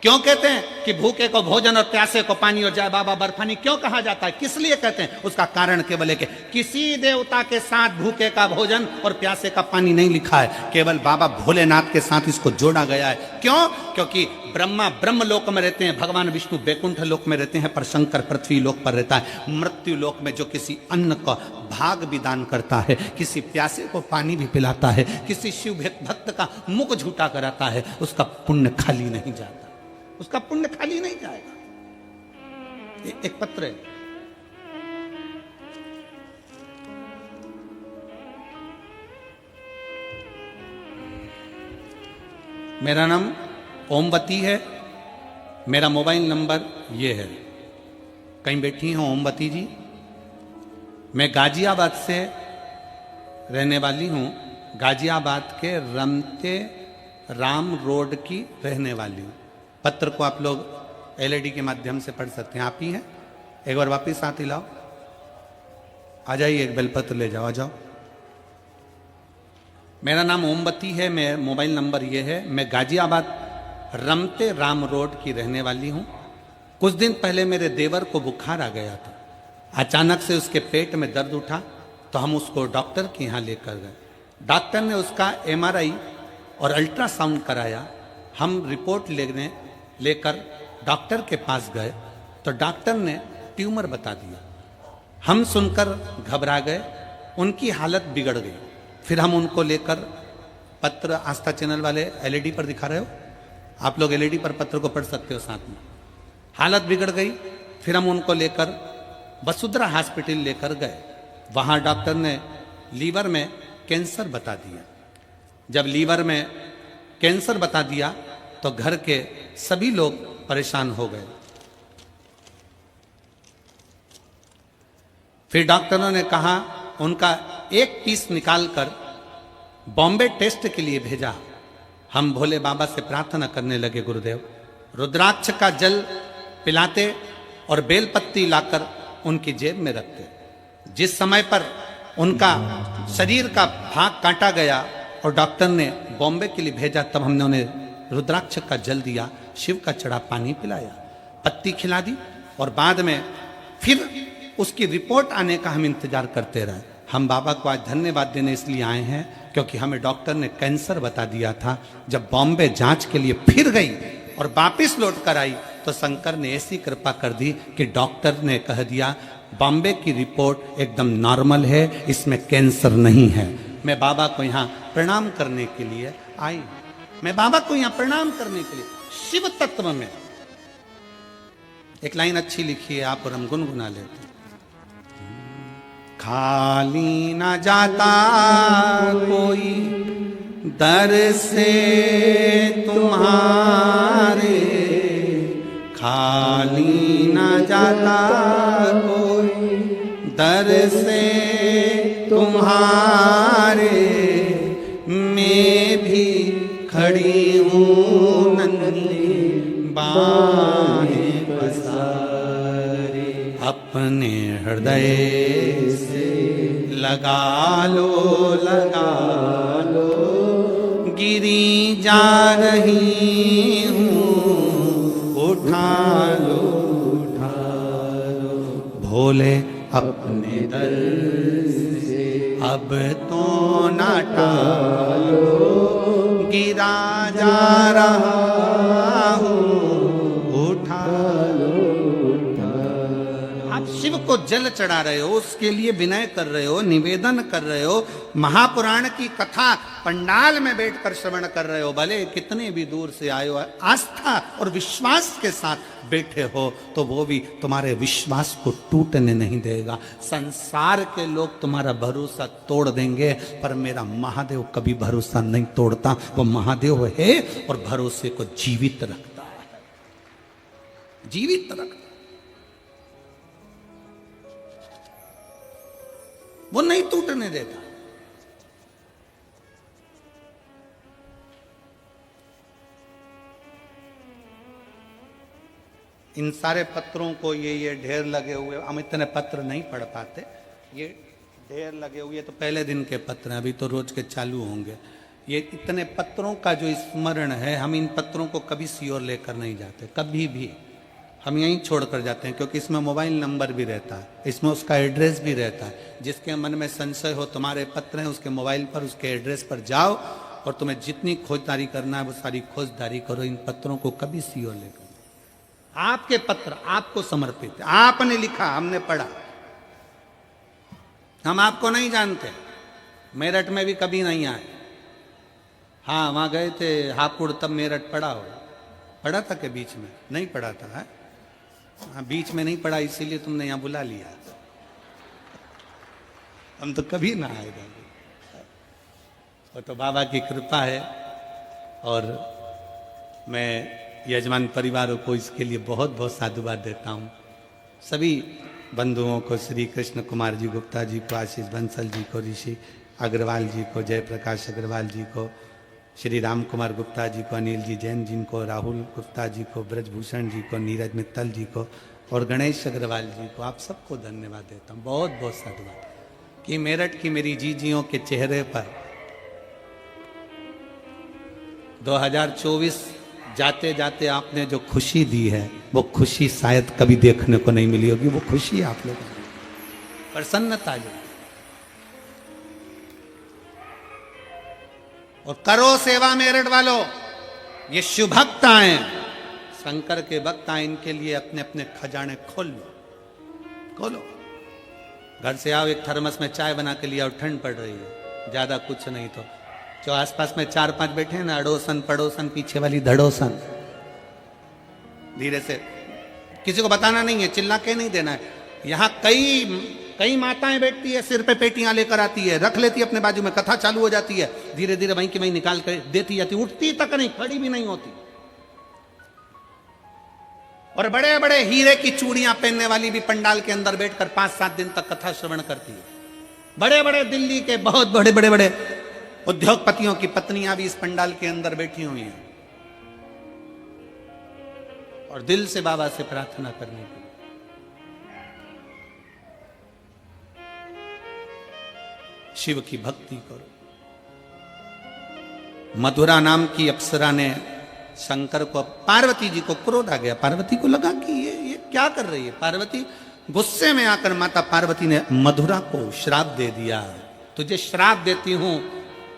क्यों कहते हैं कि भूखे को भोजन और प्यासे को पानी और जय बाबा बर्फानी क्यों कहा जाता है? किस लिए कहते हैं? उसका कारण केवल है कि किसी देवता के साथ भूखे का भोजन और प्यासे का पानी नहीं लिखा है, केवल बाबा भोलेनाथ के साथ इसको जोड़ा गया है। क्यों? क्योंकि ब्रह्मा ब्रह्म लोक में रहते हैं, भगवान विष्णु बैकुंठ लोक में रहते हैं, पर शंकर पृथ्वी लोक पर रहता है। मृत्यु लोक में जो किसी अन्न का भाग भी दान करता है, किसी प्यासे को पानी भी पिलाता है, किसी शिव भक्त का मुख झूठा कराता है, उसका पुण्य खाली नहीं जाता, उसका पुण्य खाली नहीं जाएगा। एक पत्र है, मेरा नाम ओमवती है, मेरा मोबाइल नंबर ये है। कहीं बैठी हैं ओमवती जी? मैं गाजियाबाद से रहने वाली हूँ, गाजियाबाद के रमते राम रोड की रहने वाली हूँ। पत्र को आप लोग एलईडी के माध्यम से पढ़ सकते हैं। आप ही हैं? एक बार वापिस साथ ही लाओ, आ जाइए, एक बेलपत्र ले जाओ, आ जाओ। मेरा नाम ओमवती है, मैं मोबाइल नंबर ये है। मैं गाजियाबाद रमते राम रोड की रहने वाली हूँ। कुछ दिन पहले मेरे देवर को बुखार आ गया था, अचानक से उसके पेट में दर्द उठा तो हम उसको डॉक्टर के यहाँ लेकर गए। डॉक्टर ने उसका एमआरआई और अल्ट्रासाउंड कराया। हम रिपोर्ट लेकर डॉक्टर के पास गए तो डॉक्टर ने ट्यूमर बता दिया। हम सुनकर घबरा गए, उनकी हालत बिगड़ गई। फिर हम उनको लेकर, पत्र आस्था चैनल वाले एलईडी पर दिखा रहे हो, आप लोग एलईडी पर पत्र को पढ़ सकते हो साथ में। हालत बिगड़ गई, फिर हम उनको लेकर वसुंधरा हॉस्पिटल लेकर गए। वहाँ डॉक्टर ने लीवर में कैंसर बता दिया। जब लीवर में कैंसर बता दिया तो घर के सभी लोग परेशान हो गए। फिर डॉक्टरों ने कहा, उनका एक पीस निकालकर बॉम्बे टेस्ट के लिए भेजा। हम भोले बाबा से प्रार्थना करने लगे, गुरुदेव रुद्राक्ष का जल पिलाते और बेलपत्ती लाकर उनकी जेब में रखते। जिस समय पर उनका शरीर का भाग काटा गया और डॉक्टर ने बॉम्बे के लिए भेजा, तब हमने उन्हें रुद्राक्ष का जल दिया, शिव का चढ़ा पानी पिलाया, पत्ती खिला दी और बाद में फिर उसकी रिपोर्ट आने का हम इंतजार करते रहे। हम बाबा को आज धन्यवाद देने इसलिए आए हैं क्योंकि हमें डॉक्टर ने कैंसर बता दिया था। जब बॉम्बे जांच के लिए फिर गई और वापिस लौट कर आई तो शंकर ने ऐसी कृपा कर दी कि डॉक्टर ने कह दिया बॉम्बे की रिपोर्ट एकदम नॉर्मल है, इसमें कैंसर नहीं है। मैं बाबा को यहाँ प्रणाम करने के लिए आई, मैं बाबा को यहाँ प्रणाम करने के लिए। शिव तत्व में एक लाइन अच्छी लिखी है, आप और हम गुनगुना लेते हैं। खाली ना जाता कोई दर से तुम्हारे, खाली ना जाता कोई दर से तुम्हारे, मैं भी खड़ी हूँ नन्ही बाहें पसारे, अपने हृदय से लगा लो गिरी जा रही हूँ, उठा लो भोले अपने दर से, अब तो ना टालो, गिरा जा रहा हूँ, उठा लो। आप शिव को जल चढ़ा रहे हो, उसके लिए विनय कर रहे हो, निवेदन कर रहे हो, महापुराण की कथा पंडाल में बैठकर श्रवण कर रहे हो, भले कितने भी दूर से आए हो, आस्था और विश्वास के साथ बैठे हो तो वो भी तुम्हारे विश्वास को टूटने नहीं देगा। संसार के लोग तुम्हारा भरोसा तोड़ देंगे पर मेरा महादेव कभी भरोसा नहीं तोड़ता। वो महादेव है और भरोसे को जीवित रखता है, जीवित रखता, वो नहीं टूटने देता। इन सारे पत्रों को ये ढेर लगे हुए, हम इतने पत्र नहीं पढ़ पाते, ये ढेर लगे हुए तो पहले दिन के पत्र हैं, अभी तो रोज के चालू होंगे। ये इतने पत्रों का जो स्मरण है, हम इन पत्रों को कभी सीओर लेकर नहीं जाते, कभी भी हम यहीं छोड़ कर जाते हैं, क्योंकि इसमें मोबाइल नंबर भी रहता है, इसमें उसका एड्रेस भी रहता है। जिसके मन में संशय हो, तुम्हारे पत्र हैं, उसके मोबाइल पर उसके एड्रेस पर जाओ और तुम्हें जितनी खोजदारी करना है वो सारी खोजदारी करो। इन पत्रों को कभी सीओर लेकर, आपके पत्र आपको समर्पित है, आपने लिखा, हमने पढ़ा, हम आपको नहीं जानते, मेरठ में भी कभी नहीं आए। हाँ वहां गए थे हापुड़, तब मेरठ पढ़ा था कि बीच में नहीं पढ़ा था है? हाँ बीच में नहीं पढ़ा, इसीलिए तुमने यहाँ बुला लिया, हम तो कभी ना आए। वो तो बाबा की कृपा है और मैं यजमान परिवारों को इसके लिए बहुत बहुत साधुवाद देता हूँ। सभी बंधुओं को, श्री कृष्ण कुमार जी गुप्ता जी को, आशीष बंसल जी को, ऋषि अग्रवाल जी को, जयप्रकाश अग्रवाल जी को, श्री राम कुमार गुप्ता जी को, अनिल जी जैन जी को, राहुल गुप्ता जी को, ब्रजभूषण जी को, नीरज मित्तल जी को और गणेश अग्रवाल जी को, आप सबको धन्यवाद देता हूँ, बहुत बहुत साधुवाद कि मेरठ की मेरी जीजियों के चेहरे पर 2024 जाते जाते आपने जो खुशी दी है वो खुशी शायद कभी देखने को नहीं मिली होगी। वो खुशी आप लोगों को, प्रसन्नता जो, और करो सेवा मेरठ वालों, ये शुभ भक्त आए, शंकर के भक्त आए, इनके लिए अपने अपने खजाने खोलो। घर से आओ, एक थर्मस में चाय बना के लिया और ठंड पड़ रही है, ज्यादा कुछ नहीं तो जो आसपास में 4-5 बैठे हैं ना, अड़ोसन पड़ोसन, पीछे वाली धड़ोसन, धीरे से, किसी को बताना नहीं है, चिल्ला के नहीं देना है। यहाँ कई माताएं बैठती है, सिर पे पेटियां लेकर आती है, रख लेती है अपने बाजू में, कथा चालू हो जाती है, धीरे धीरे वहीं की वहीं निकाल कर देती जाती, उठती तक नहीं, खड़ी भी नहीं होती। और बड़े बड़े हीरे की चूड़ियां पहनने वाली भी पंडाल के अंदर बैठकर 5-7 दिन तक कथा श्रवण करती है। बड़े बड़े दिल्ली के बहुत बड़े उद्योगपतियों की पत्नियां भी इस पंडाल के अंदर बैठी हुई हैं और दिल से बाबा से प्रार्थना करने के लिए। शिव की भक्ति करो। मधुरा नाम की अप्सरा ने शंकर को, पार्वती जी को क्रोध आ गया। पार्वती को लगा कि ये क्या कर रही है। पार्वती गुस्से में आकर माता पार्वती ने मधुरा को श्राप दे दिया, तुझे श्राप देती हूं,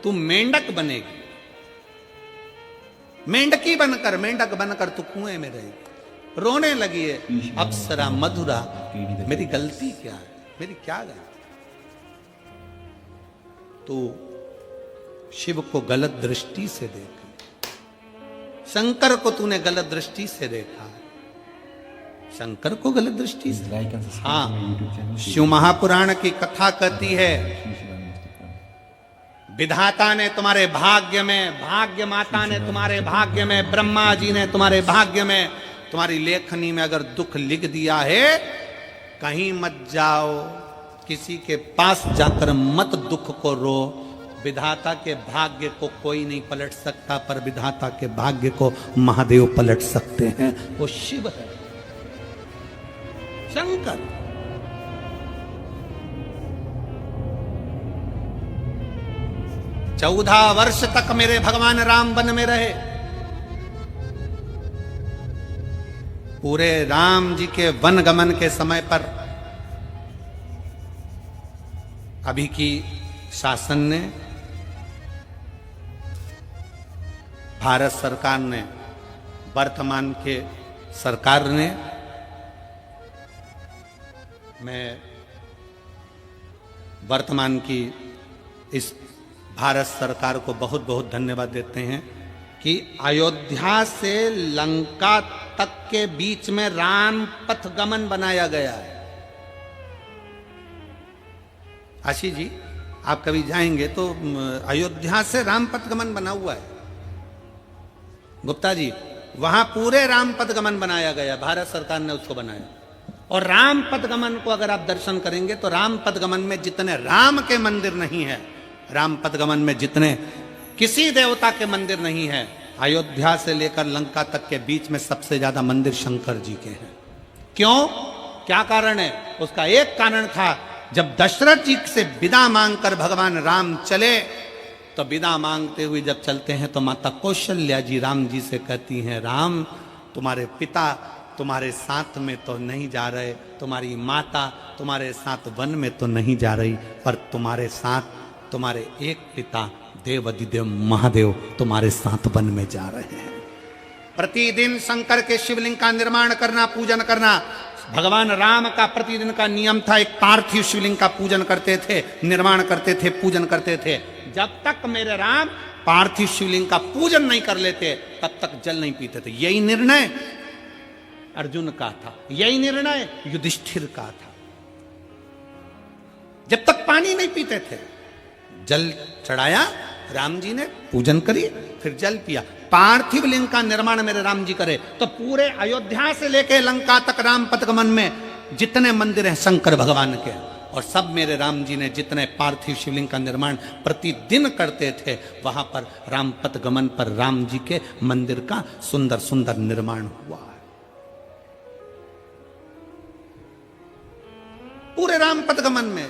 तू मेंढक बनेगी, मेंढकी बनकर, मेंढक बनकर तू कुएं में रहेगी। रोने लगी है अप्सरा मधुरा, मेरी गलती क्या है, मेरी क्या गलती। तो शिव को गलत दृष्टि से देखा, शंकर को तूने गलत दृष्टि से देखा, शंकर को गलत दृष्टि से। हाँ, शिव महापुराण की कथा कहती है, विधाता ने तुम्हारे भाग्य में, भाग्य माता ने तुम्हारे भाग्य में, ब्रह्मा जी ने तुम्हारे भाग्य में, तुम्हारी लेखनी में अगर दुख लिख दिया है, कहीं मत जाओ, किसी के पास जाकर मत दुख को रो। विधाता के भाग्य को कोई नहीं पलट सकता, पर विधाता के भाग्य को महादेव पलट सकते हैं, वो शिव है, शंकर। चौदह वर्ष तक मेरे भगवान राम वन में रहे। पूरे राम जी के वन गमन के समय पर अभी की शासन ने, भारत सरकार ने, वर्तमान के सरकार ने, मैं वर्तमान की इस भारत सरकार को बहुत बहुत धन्यवाद देते हैं कि अयोध्या से लंका तक के बीच में राम पथ गमन बनाया गया है। आशीष जी, आप कभी जाएंगे तो अयोध्या से राम पथ गमन बना हुआ है। गुप्ता जी, वहां पूरे राम पथ गमन बनाया गया, भारत सरकार ने उसको बनाया। और राम पथ गमन को अगर आप दर्शन करेंगे तो राम पथ गमन में जितने राम के मंदिर नहीं है, राम पथ गमन में जितने किसी देवता के मंदिर नहीं है, अयोध्या से लेकर लंका तक के बीच में सबसे ज्यादा मंदिर शंकर जी के हैं। क्यों, क्या कारण है? उसका एक कारण था, जब दशरथ जी से विदा मांगकर भगवान राम चले, तो विदा मांगते हुए जब चलते हैं तो माता कौशल्या जी राम जी से कहती हैं, राम तुम्हारे पिता तुम्हारे साथ में तो नहीं जा रहे, तुम्हारी माता तुम्हारे साथ वन में तो नहीं जा रही, पर तुम्हारे साथ तुम्हारे एक पिता देवाधिदेव महादेव तुम्हारे साथ वन में जा रहे हैं। प्रतिदिन शंकर के शिवलिंग का निर्माण करना, पूजन करना भगवान राम का प्रतिदिन का नियम था। एक पार्थिव शिवलिंग का पूजन करते थे, निर्माण करते थे, पूजन करते थे। जब तक मेरे राम पार्थिव शिवलिंग का पूजन नहीं कर लेते, तब तक जल नहीं पीते थे। यही निर्णय अर्जुन का था, यही निर्णय युधिष्ठिर का था। जब तक पानी नहीं पीते थे, जल चढ़ाया, राम जी ने पूजन करी, फिर जल पिया। पार्थिव लिंग का निर्माण मेरे राम जी करे, तो पूरे अयोध्या से लेके लंका तक राम पथगमन में जितने मंदिर हैं शंकर भगवान के, और सब मेरे राम जी ने जितने पार्थिव शिवलिंग का निर्माण प्रतिदिन करते थे, वहां पर राम पथगमन पर राम जी के मंदिर का सुंदर सुंदर निर्माण हुआ है। पूरे राम पथगमन में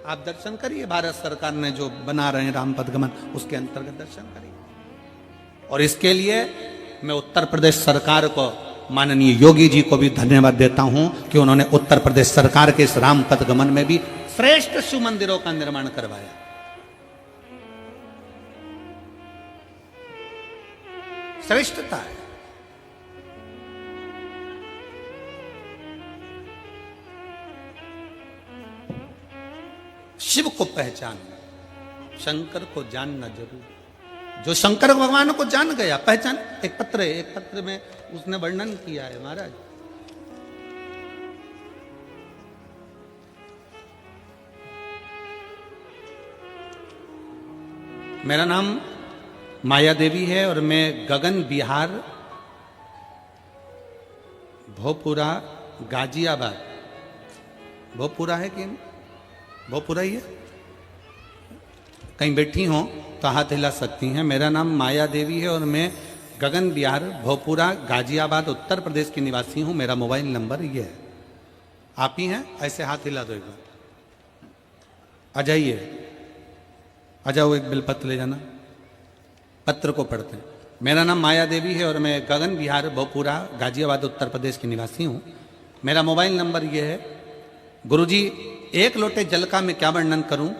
आप दर्शन करिए, भारत सरकार ने जो बना रहे हैं राम पथगमन, उसके अंतर्गत दर्शन करिए। और इसके लिए मैं उत्तर प्रदेश सरकार को, माननीय योगी जी को भी धन्यवाद देता हूं कि उन्होंने उत्तर प्रदेश सरकार के इस राम पथगमन में भी श्रेष्ठ शिव मंदिरों का निर्माण करवाया। श्रेष्ठता है। शिव को पहचानना, शंकर को जानना जरूर। जो शंकर भगवान को जान गया, पहचान। एक पत्र में उसने वर्णन किया है महाराज, मेरा नाम माया देवी है और मैं गगन बिहार, भोपुरा, गाजियाबाद, भोपुरा है कि भोपुरा ही है, कहीं बैठी हों तो हाथ हिला सकती हैं। मेरा नाम माया देवी है और मैं गगन बिहार भोपुरा गाजियाबाद उत्तर प्रदेश की निवासी हूं। मेरा मोबाइल नंबर ये है। आप ही हैं? ऐसे हाथ हिला दो एक बार। आ जाइए, आ जाओ, एक बिलपत्र ले जाना। पत्र को पढ़ते हैं। मेरा नाम माया देवी है और मैं गगन बिहार भोपुरा गाजियाबाद उत्तर प्रदेश की निवासी हूँ। मेरा मोबाइल नंबर ये है। गुरुजी, एक लोटे जल का मैं क्या वर्णन करूं।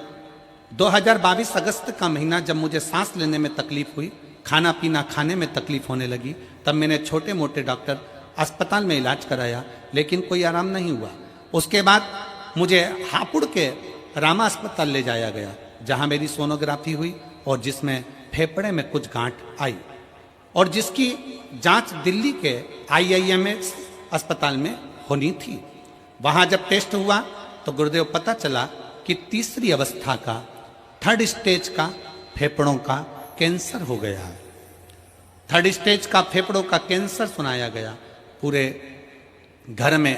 2022 अगस्त का महीना जब मुझे सांस लेने में तकलीफ हुई, खाना पीना खाने में तकलीफ होने लगी, तब मैंने छोटे मोटे डॉक्टर अस्पताल में इलाज कराया, लेकिन कोई आराम नहीं हुआ। उसके बाद मुझे हापुड़ के रामा अस्पताल ले जाया गया, जहां मेरी सोनोग्राफी हुई और जिसमें फेफड़े में कुछ गांठ आई और जिसकी जांच दिल्ली के IIMS अस्पताल में होनी थी। वहां जब टेस्ट हुआ तो गुरुदेव पता चला कि तीसरी अवस्था का, थर्ड स्टेज का फेफड़ों का कैंसर हो गया है। थर्ड स्टेज का फेफड़ों का कैंसर सुनाया गया। पूरे घर में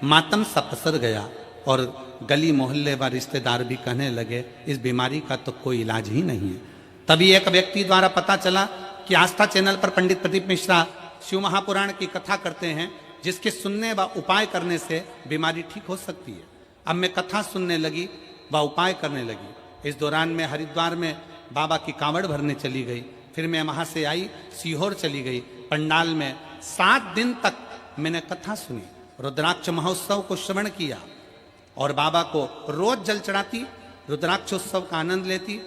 मातम सा पसर गया और गली मोहल्ले व रिश्तेदार भी कहने लगे इस बीमारी का तो कोई इलाज ही नहीं है। तभी एक व्यक्ति द्वारा पता चला कि आस्था चैनल पर पंडित प्रदीप मिश्रा शिव महापुराण की कथा करते हैं, जिसके सुनने व उपाय करने से बीमारी ठीक हो सकती है। अब मैं कथा सुनने लगी व उपाय करने लगी। इस दौरान मैं हरिद्वार में बाबा की कांवड़ भरने चली गई। फिर मैं वहां से आई, सीहोर चली गई। पंडाल में 7 दिन तक मैंने कथा सुनी, रुद्राक्ष महोत्सव को श्रवण किया और बाबा को रोज जल चढ़ाती, रुद्राक्षोत्सव का आनंद लेती।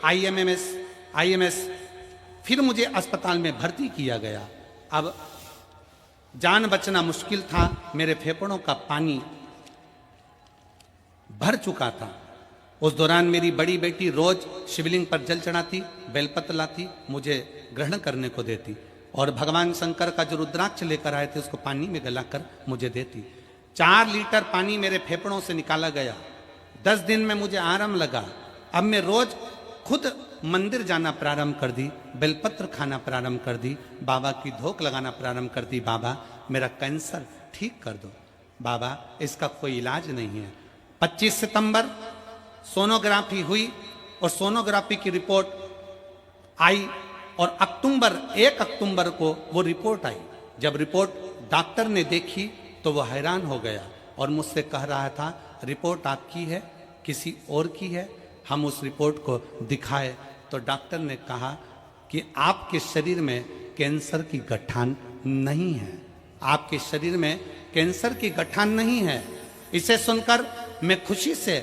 IMS फिर मुझे अस्पताल में भर्ती किया गया। अब जान बचना मुश्किल था। मेरे फेफड़ों का पानी भर चुका था। उस दौरान मेरी बड़ी बेटी रोज शिवलिंग पर जल चढ़ाती, बेलपत्र लाती, मुझे ग्रहण करने को देती और भगवान शंकर का जो रुद्राक्ष लेकर आए थे उसको पानी में गलाकर मुझे देती। 4 लीटर पानी मेरे फेफड़ों से निकाला गया। 10 दिन में मुझे आराम लगा। अब मैं रोज खुद मंदिर जाना प्रारंभ कर दी, बेलपत्र खाना प्रारंभ कर दी, बाबा की धोक लगाना प्रारंभ कर दी। बाबा, मेरा कैंसर ठीक कर दो। बाबा, इसका कोई इलाज नहीं है। 25 सितंबर सोनोग्राफी हुई और सोनोग्राफी की रिपोर्ट आई और 1 अक्टूबर को वो रिपोर्ट आई। जब रिपोर्ट डॉक्टर ने देखी तो वो हैरान हो गया और मुझसे कह रहा था, रिपोर्ट आपकी है, किसी और की है? हम उस रिपोर्ट को दिखाए तो डॉक्टर ने कहा कि आपके शरीर में कैंसर की गठान नहीं है। आपके शरीर में कैंसर की गठान नहीं है। इसे सुनकर मैं खुशी से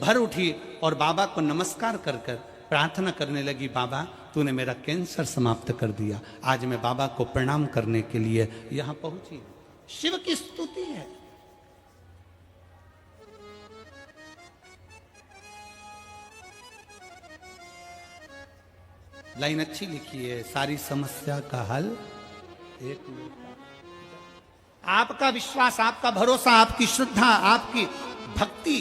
भर उठी और बाबा को नमस्कार कर कर प्रार्थना करने लगी, बाबा तूने मेरा कैंसर समाप्त कर दिया। आज मैं बाबा को प्रणाम करने के लिए यहां पहुंची। शिव की स्तुति है। लाइन अच्छी लिखी है, सारी समस्या का हल एक लोटा। आपका विश्वास, आपका भरोसा, आपकी श्रद्धा, आपकी भक्ति।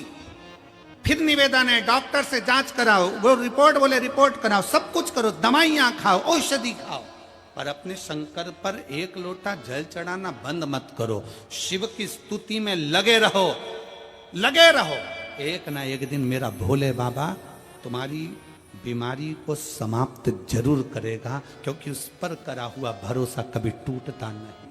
फिर निवेदन है, डॉक्टर से जांच कराओ, वो रिपोर्ट बोले रिपोर्ट कराओ, सब कुछ करो, दवाइयां खाओ, औषधि खाओ, पर अपने शंकर पर एक लोटा जल चढ़ाना बंद मत करो। शिव की स्तुति में लगे रहो, लगे रहो। एक ना एक दिन मेरा भोले बाबा तुम्हारी बीमारी को समाप्त जरूर करेगा, क्योंकि उस पर करा हुआ भरोसा कभी टूटता नहीं,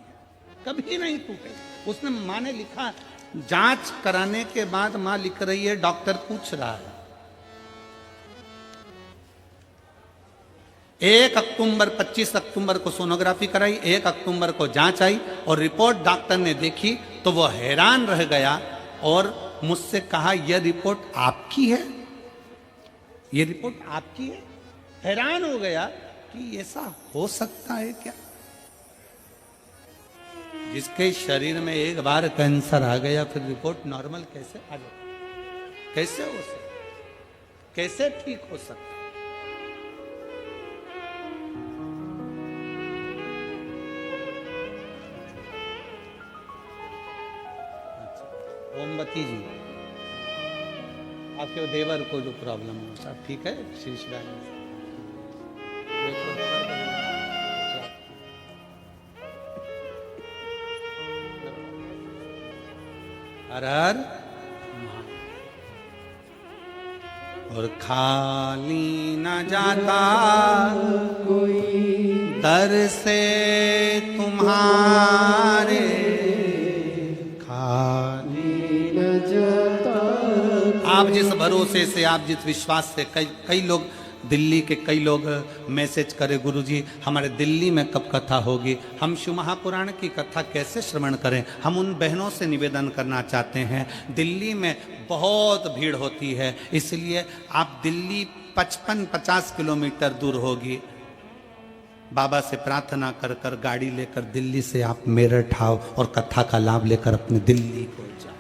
कभी नहीं टूटेगा। उसने माँ ने लिखा, जांच कराने के बाद मां लिख रही है, डॉक्टर पूछ रहा है 1 अक्टूबर 25 अक्टूबर को सोनोग्राफी कराई, 1 अक्टूबर को जांच आई और रिपोर्ट डॉक्टर ने देखी तो वो हैरान रह गया और मुझसे कहा, यह रिपोर्ट आपकी है? ये रिपोर्ट आपकी है? हैरान हो गया कि ऐसा हो सकता है क्या? जिसके शरीर में एक बार कैंसर आ गया फिर रिपोर्ट नॉर्मल कैसे आ जाए? कैसे हो सकता? कैसे ठीक हो सकता? ओमवती जी, आपके देवर को जो प्रॉब्लम हो सब ठीक है? शीर्षदान हर हर और खाली न जाता कोई दर से तुम्हारे, खाली न जाता। आप जिस भरोसे से, आप जिस विश्वास से, कई लोग दिल्ली के कई लोग मैसेज करे, गुरुजी हमारे दिल्ली में कब कथा होगी, हम शिव महापुराण की कथा कैसे श्रवण करें। हम उन बहनों से निवेदन करना चाहते हैं, दिल्ली में बहुत भीड़ होती है, इसलिए आप दिल्ली 55-50 किलोमीटर दूर होगी, बाबा से प्रार्थना कर कर गाड़ी लेकर दिल्ली से आप मेरठ आओ और कथा का लाभ लेकर अपने दिल्ली को जाओ,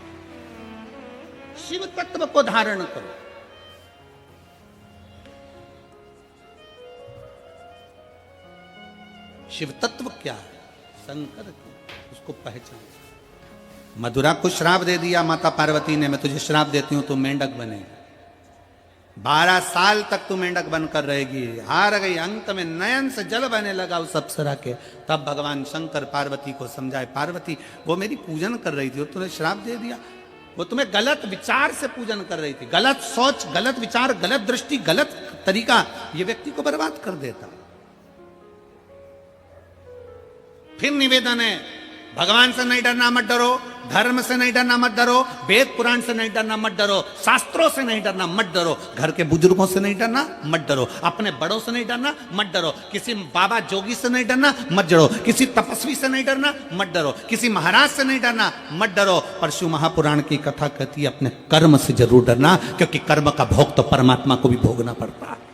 शिव तत्व को धारण करो। शिव तत्व क्या है, शंकर की, उसको पहचान। मधुरा को श्राप दे दिया माता पार्वती ने, मैं तुझे श्राप देती हूं, तू मेंढक बनेगी, 12 साल तक तू मेंढक बनकर रहेगी। हार गई, अंत में नयन से जल बहने लगा उस अप्सरा के। तब भगवान शंकर पार्वती को समझाए, पार्वती वो मेरी पूजन कर रही थी और तूने श्राप दे दिया, वो तुम्हें गलत विचार से पूजन कर रही थी, गलत सोच, गलत विचार, गलत दृष्टि, गलत तरीका, ये व्यक्ति को बर्बाद कर देता। फिर निवेदन है, भगवान से नहीं डरना मत डरो, धर्म से नहीं डरना मत डरो, वेद पुराण से नहीं डरना मत डरो, शास्त्रों से नहीं डरना मत डरो, घर के बुजुर्गों से नहीं डरना मत डरो, अपने बड़ों से नहीं डरना मत डरो, किसी बाबा जोगी से नहीं डरना मत डरो, किसी तपस्वी से नहीं डरना मत डरो, किसी महाराज से नहीं डरना मत डरो। पर शिव महापुराण की कथा कहती है अपने कर्म से जरूर डरना, क्योंकि कर्म का भोग तो परमात्मा को भी भोगना पड़ता है।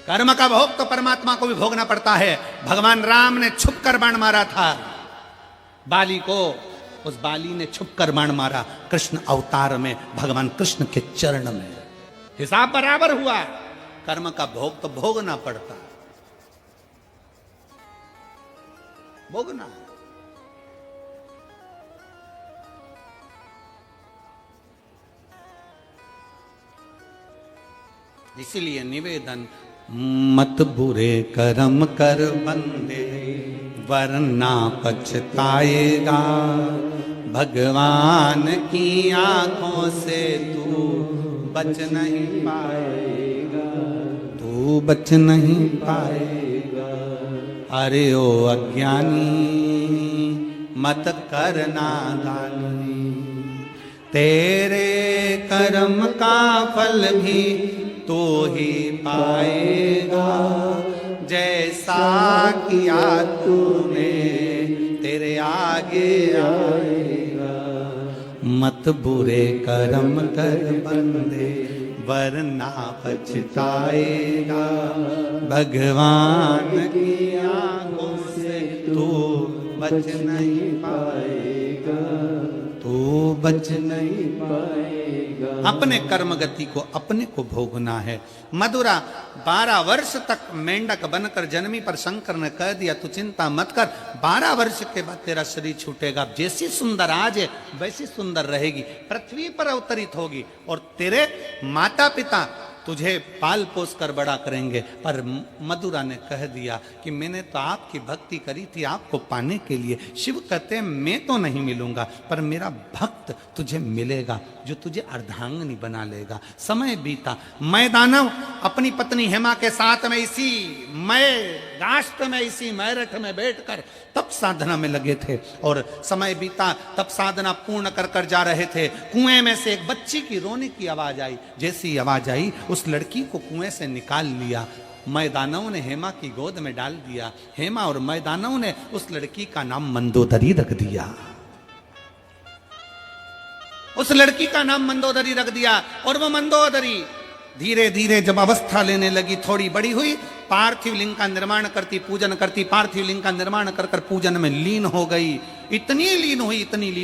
कर्म का भोग तो परमात्मा को भी भोगना पड़ता है। भगवान राम ने छुपकर बाण मारा था बाली को, उस बाली ने छुपकर बाण मारा कृष्ण अवतार में, भगवान कृष्ण के चरण में, हिसाब बराबर हुआ। कर्म का भोग तो भोगना पड़ता, भोगना। इसीलिए निवेदन, मत बुरे कर्म कर बंदे वरना पछताएगा, भगवान की आंखों से तू बच नहीं पाएगा, तू बच नहीं पाएगा। अरे ओ अज्ञानी मत करना दानी, तेरे कर्म का फल भी तो ही पाएगा, जैसा किया तूने तेरे आगे आएगा। मत बुरे कर्म कर बंदे वरना पछताएगा, भगवान की आंखों से तू बच नहीं पाएगा, तू बच नहीं पाएगा। अपने कर्म गति को अपने को भोगना है। मधुरा 12 वर्ष तक मेंढक बनकर जन्मी, पर शंकर ने कह दिया तू चिंता मत कर, 12 वर्ष के बाद तेरा शरीर छूटेगा, जैसी सुंदर आज है वैसी सुंदर रहेगी, पृथ्वी पर अवतरित होगी और तेरे माता पिता तुझे पाल पोस कर बड़ा करेंगे। पर मधुरा ने कह दिया कि मैंने तो आपकी भक्ति करी थी आपको पाने के लिए। शिव कहते हैं मैं तो नहीं मिलूंगा, पर मेरा भक्त तुझे मिलेगा जो तुझे अर्धांगिनी बना लेगा। समय बीता, मैं दानव अपनी पत्नी हेमा के साथ में इसी मैं राष्ट्र में, इसी मेरठ में बैठकर तप साधना में लगे थे, और समय बीता, तप साधना पूर्ण कर कर जा रहे थे। कुएं में से एक बच्ची की रोने की आवाज आई, जैसी आवाज आई उस लड़की को कुएं से निकाल लिया। मैदानव ने हेमा की गोद में डाल दिया। हेमा और मैदानव ने उस लड़की का नाम मंदोदरी रख दिया, उस लड़की का नाम मंदोदरी रख दिया। और वो मंदोदरी धीरे धीरे जब अवस्था लेने लगी, थोड़ी बड़ी हुई, पार्थिव लिंग का निर्माण करती, पूजन करती, पार्थिव लिंग का निर्माण कर कर पूजन में लीन हो गई। इतनी लीन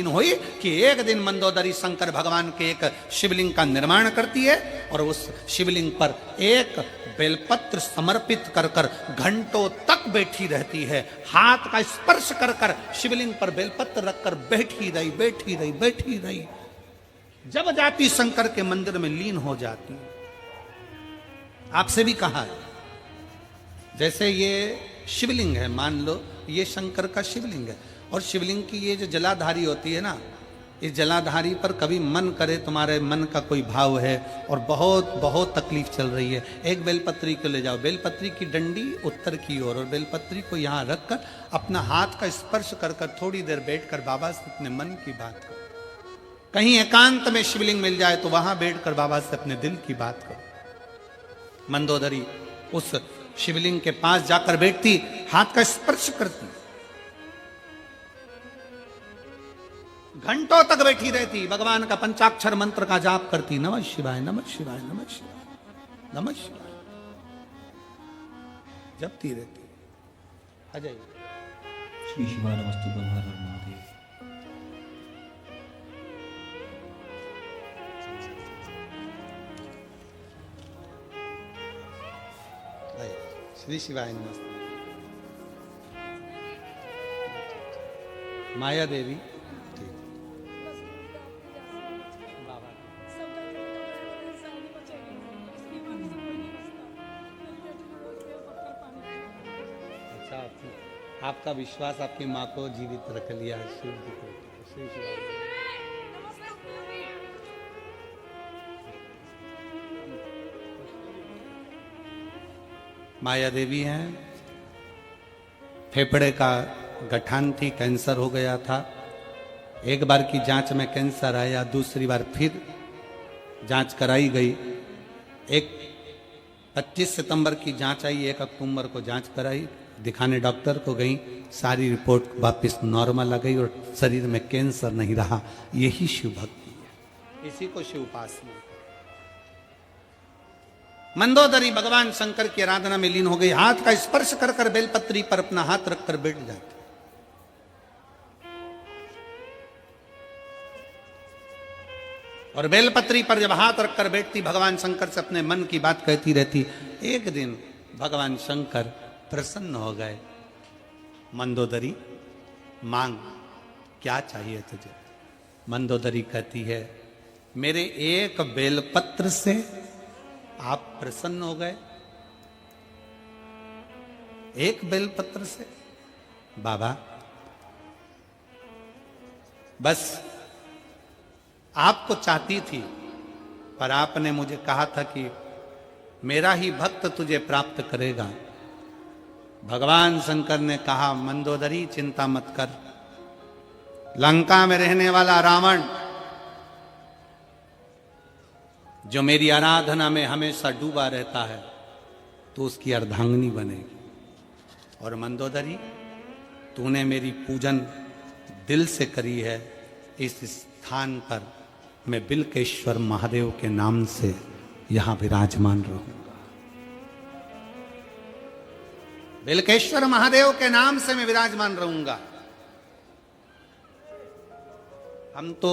हुई कि एक दिन मंदोदरी शंकर भगवान के एक शिवलिंग का निर्माण करती है, और उस शिवलिंग पर एक बेलपत्र समर्पित कर कर घंटों तक बैठी रहती है। हाथ का स्पर्श कर कर शिवलिंग पर बेलपत्र रखकर बैठी रही। जब जाती शंकर के मंदिर में लीन हो जाती। आपसे भी कहा है, जैसे ये शिवलिंग है, मान लो ये शंकर का शिवलिंग है, और शिवलिंग की ये जो जलाधारी होती है ना, इस जलाधारी पर कभी मन करे तुम्हारे मन का कोई भाव है और बहुत बहुत तकलीफ चल रही है, एक बेलपत्री को ले जाओ, बेलपत्री की डंडी उत्तर की ओर और बेलपत्री को यहाँ रखकर अपना हाथ का स्पर्श कर कर थोड़ी देर बैठकर बाबा से अपने मन की बात करो। कहीं एकांत में शिवलिंग मिल जाए तो वहां बैठकर बाबा से अपने दिल की बात करो। मंदोदरी उस शिवलिंग के पास जाकर बैठती, हाथ का स्पर्श करती, घंटों तक बैठी रहती, भगवान का पंचाक्षर मंत्र का जाप करती, नमः शिवाय नमः शिवाय नमः शिवाय नमः शिवाय जपती रहती। अजय श्री शिवाय नमस्तुभ्यं हर हर महादेव। श्री शिवाय नमस्ते। माया देवी अच्छा, आपका विश्वास आपकी माँ को जीवित रख लिया शिव जी को। श्री शिवाय। माया देवी हैं, फेफड़े का गठान थी, कैंसर हो गया था। एक बार की जांच में कैंसर आया, दूसरी बार फिर जांच कराई गई। एक 25 सितंबर की जांच आई, 1 अक्टूबर को जांच कराई, दिखाने डॉक्टर को गई, सारी रिपोर्ट वापस नॉर्मल आ गई और शरीर में कैंसर नहीं रहा। यही शिव भक्ति है, इसी को शिव उपासना। मंदोदरी भगवान शंकर की आराधना में लीन हो गई, हाथ का स्पर्श कर कर बेलपत्री पर अपना हाथ रखकर बैठ जाती। और बेलपत्री पर जब हाथ रखकर बैठती, भगवान शंकर से अपने मन की बात कहती रहती। एक दिन भगवान शंकर प्रसन्न हो गए। मंदोदरी मांग, क्या चाहिए तुझे? मंदोदरी कहती है, मेरे एक बेलपत्र से आप प्रसन्न हो गए? एक बेलपत्र से? बाबा बस आपको चाहती थी, पर आपने मुझे कहा था कि मेरा ही भक्त तुझे प्राप्त करेगा। भगवान शंकर ने कहा, मंदोदरी चिंता मत कर, लंका में रहने वाला रावण जो मेरी आराधना में हमेशा डूबा रहता है, तो उसकी अर्धांगिनी बनेगी। और मंदोदरी, तूने मेरी पूजन दिल से करी है, इस स्थान पर मैं बिल्केश्वर महादेव के नाम से यहां विराजमान रहूंगा। बिल्केश्वर महादेव के नाम से मैं विराजमान रहूंगा। हम तो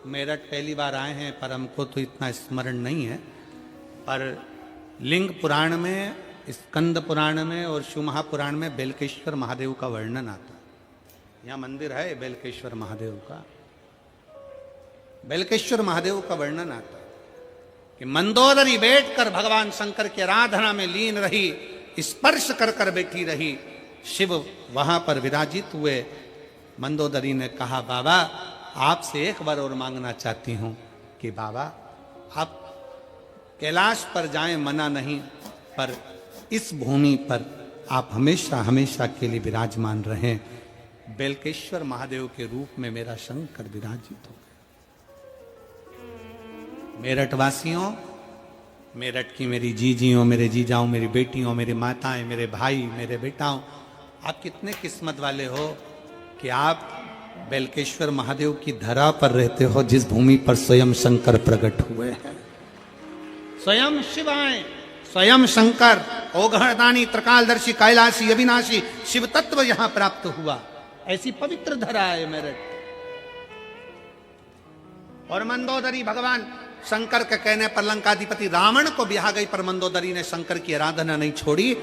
मेरठ पहली बार आए हैं, पर हमको तो इतना स्मरण नहीं है, पर लिंग पुराण में, स्कंद पुराण में और शिव महापुराण में बेलकेश्वर महादेव का वर्णन आता है। यहाँ मंदिर है बेलकेश्वर महादेव का, बेलकेश्वर महादेव का वर्णन आता है कि मंदोदरी बैठकर भगवान शंकर की आराधना में लीन रही, स्पर्श कर कर बैठी रही, शिव वहां पर विराजित हुए। मंदोदरी ने कहा, बाबा आपसे एक बार और मांगना चाहती हूं कि बाबा आप कैलाश पर जाएं, मना नहीं, पर इस भूमि पर आप हमेशा हमेशा के लिए विराजमान रहें। बेलकेश्वर महादेव के रूप में मेरा शंकर विराजित हो। मेरठ वासियों, मेरठ की मेरी जीजियों, मेरे जीजाओं, मेरी बेटियों, मेरी माताएं, मेरे भाई, मेरे बेटाओं, आप कितने किस्मत वाले हो कि आप बेलकेश्वर महादेव की धरा पर रहते हो, जिस भूमि पर स्वयं शंकर प्रकट हुए हैं। स्वयं शिवाय, स्वयं शंकर, ओघड़दानी, त्रिकालदर्शी, कैलाशी, अविनाशी शिव तत्व यहां प्राप्त हुआ। ऐसी पवित्र धरा है मेरठ। और मंदोदरी भगवान शंकर के कहने पर लंकाधिपति रावण को ब्याह गई, पर मंदोदरी ने शंकर की आराधना नहीं छोड़ी।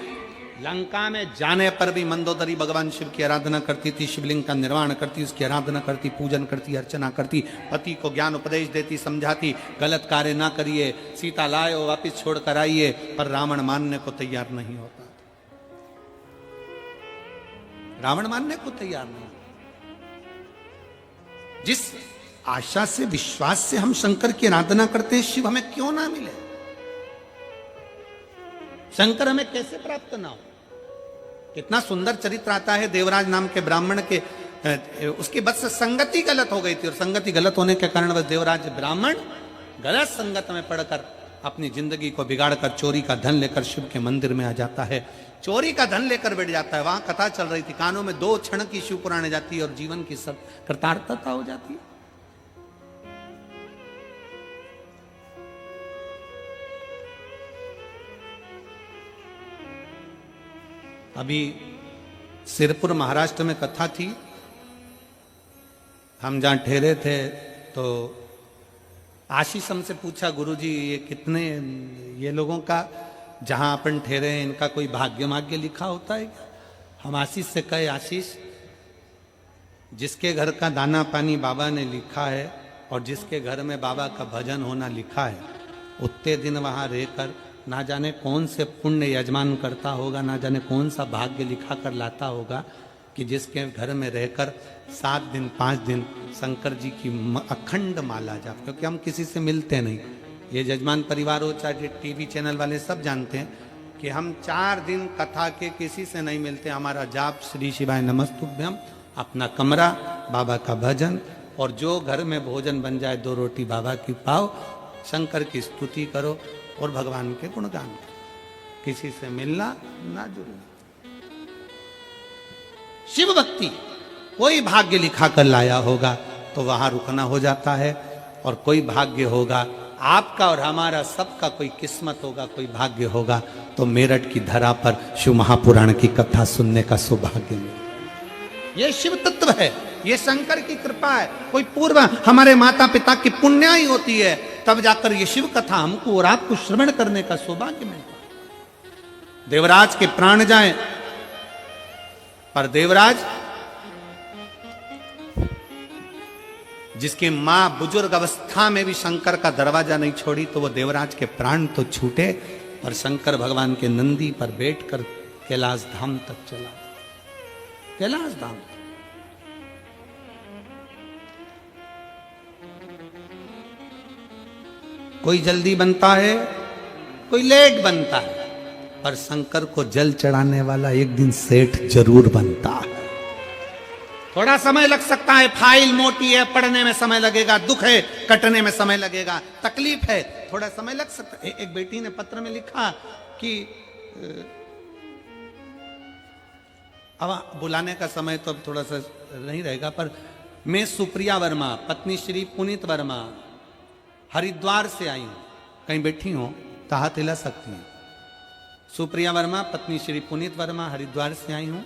लंका में जाने पर भी मंदोदरी भगवान शिव की आराधना करती थी, शिवलिंग का निर्माण करती, उसकी आराधना करती, पूजन करती, अर्चना करती, पति को ज्ञान उपदेश देती, समझाती, गलत कार्य ना करिए, सीता लाए हो वापिस छोड़ कर आइए, पर रावण मानने को तैयार नहीं होता। रावण मानने को तैयार नहीं। जिस आशा से, विश्वास से हम शंकर की आराधना करते हैं, शिव हमें क्यों ना मिले, शंकर हमें कैसे प्राप्त ना हो। कितना सुंदर चरित्र आता है देवराज नाम के ब्राह्मण के, उसकी बस संगति गलत हो गई थी, और संगति गलत होने के कारण बस देवराज ब्राह्मण गलत संगत में पड़कर अपनी जिंदगी को बिगाड़कर चोरी का धन लेकर शिव के मंदिर में आ जाता है, चोरी का धन लेकर बैठ जाता है। वहां कथा चल रही थी, कानों में 2 क्षण की शिव पुराण जाती है और जीवन की सब कृतार्थता हो जाती है। अभी सिरपुर महाराष्ट्र में कथा थी, हम जहां ठहरे थे तो आशीष हमसे पूछा, गुरुजी ये कितने, ये लोगों का जहां अपन ठहरे हैं इनका कोई भाग्य भाग्य लिखा होता है क्या? हम आशीष से कहे, आशीष जिसके घर का दाना पानी बाबा ने लिखा है और जिसके घर में बाबा का भजन होना लिखा है, उतने दिन वहां रहकर ना जाने कौन से पुण्य यजमान करता होगा, ना जाने कौन सा भाग्य लिखा कर लाता होगा कि जिसके घर में रहकर 7 दिन 5 दिन शंकर जी की अखंड माला जाप, क्योंकि हम किसी से मिलते नहीं, ये जजमान परिवार हो चाहे टीवी चैनल वाले सब जानते हैं कि हम 4 दिन कथा के किसी से नहीं मिलते। हमारा जाप श्री शिवाय नमस्तुभ्यम, अपना कमरा, बाबा का भजन, और जो घर में भोजन बन जाए 2 रोटी बाबा की पाओ, शंकर की स्तुति करो और भगवान के गुणगान करो, किसी से मिलना ना जुड़ना। शिव भक्ति कोई भाग्य लिखा कर लाया होगा तो वहां रुकना हो जाता है, और कोई भाग्य होगा आपका और हमारा सबका, कोई किस्मत होगा, कोई भाग्य होगा तो मेरठ की धरा पर शिव महापुराण की कथा सुनने का सौभाग्य मिले। ये शिव तत्व है, ये शंकर की कृपा है। कोई पूर्व हमारे माता पिता की पुण्य ही होती है, तब जाकर ये शिव कथा हमको और आपको श्रवण करने का सौभाग्य मिलता है। देवराज के प्राण जाएं, पर देवराज जिसकी मां बुजुर्ग अवस्था में भी शंकर का दरवाजा नहीं छोड़ी, तो वो देवराज के प्राण तो छूटे, और शंकर भगवान के नंदी पर बैठकर कैलाश धाम तक चला। कैलाश धाम कोई जल्दी बनता है, कोई लेट बनता है, पर शंकर को जल चढ़ाने वाला एक दिन सेठ जरूर बनता है। थोड़ा समय लग सकता है, फाइल मोटी है, पढ़ने में समय लगेगा, दुख है कटने में समय लगेगा, तकलीफ है, थोड़ा समय लग सकता है। एक बेटी ने पत्र में लिखा कि अब बुलाने का समय तो अब थोड़ा सा नहीं रहेगा, पर मैं सुप्रिया वर्मा, पत्नी श्री पुनीत वर्मा, हरिद्वार से आई हूं, कहीं बैठी हो तो हाथ हिला सकती हैं। सुप्रिया वर्मा, पत्नी श्री पुनीत वर्मा, हरिद्वार से आई हूं,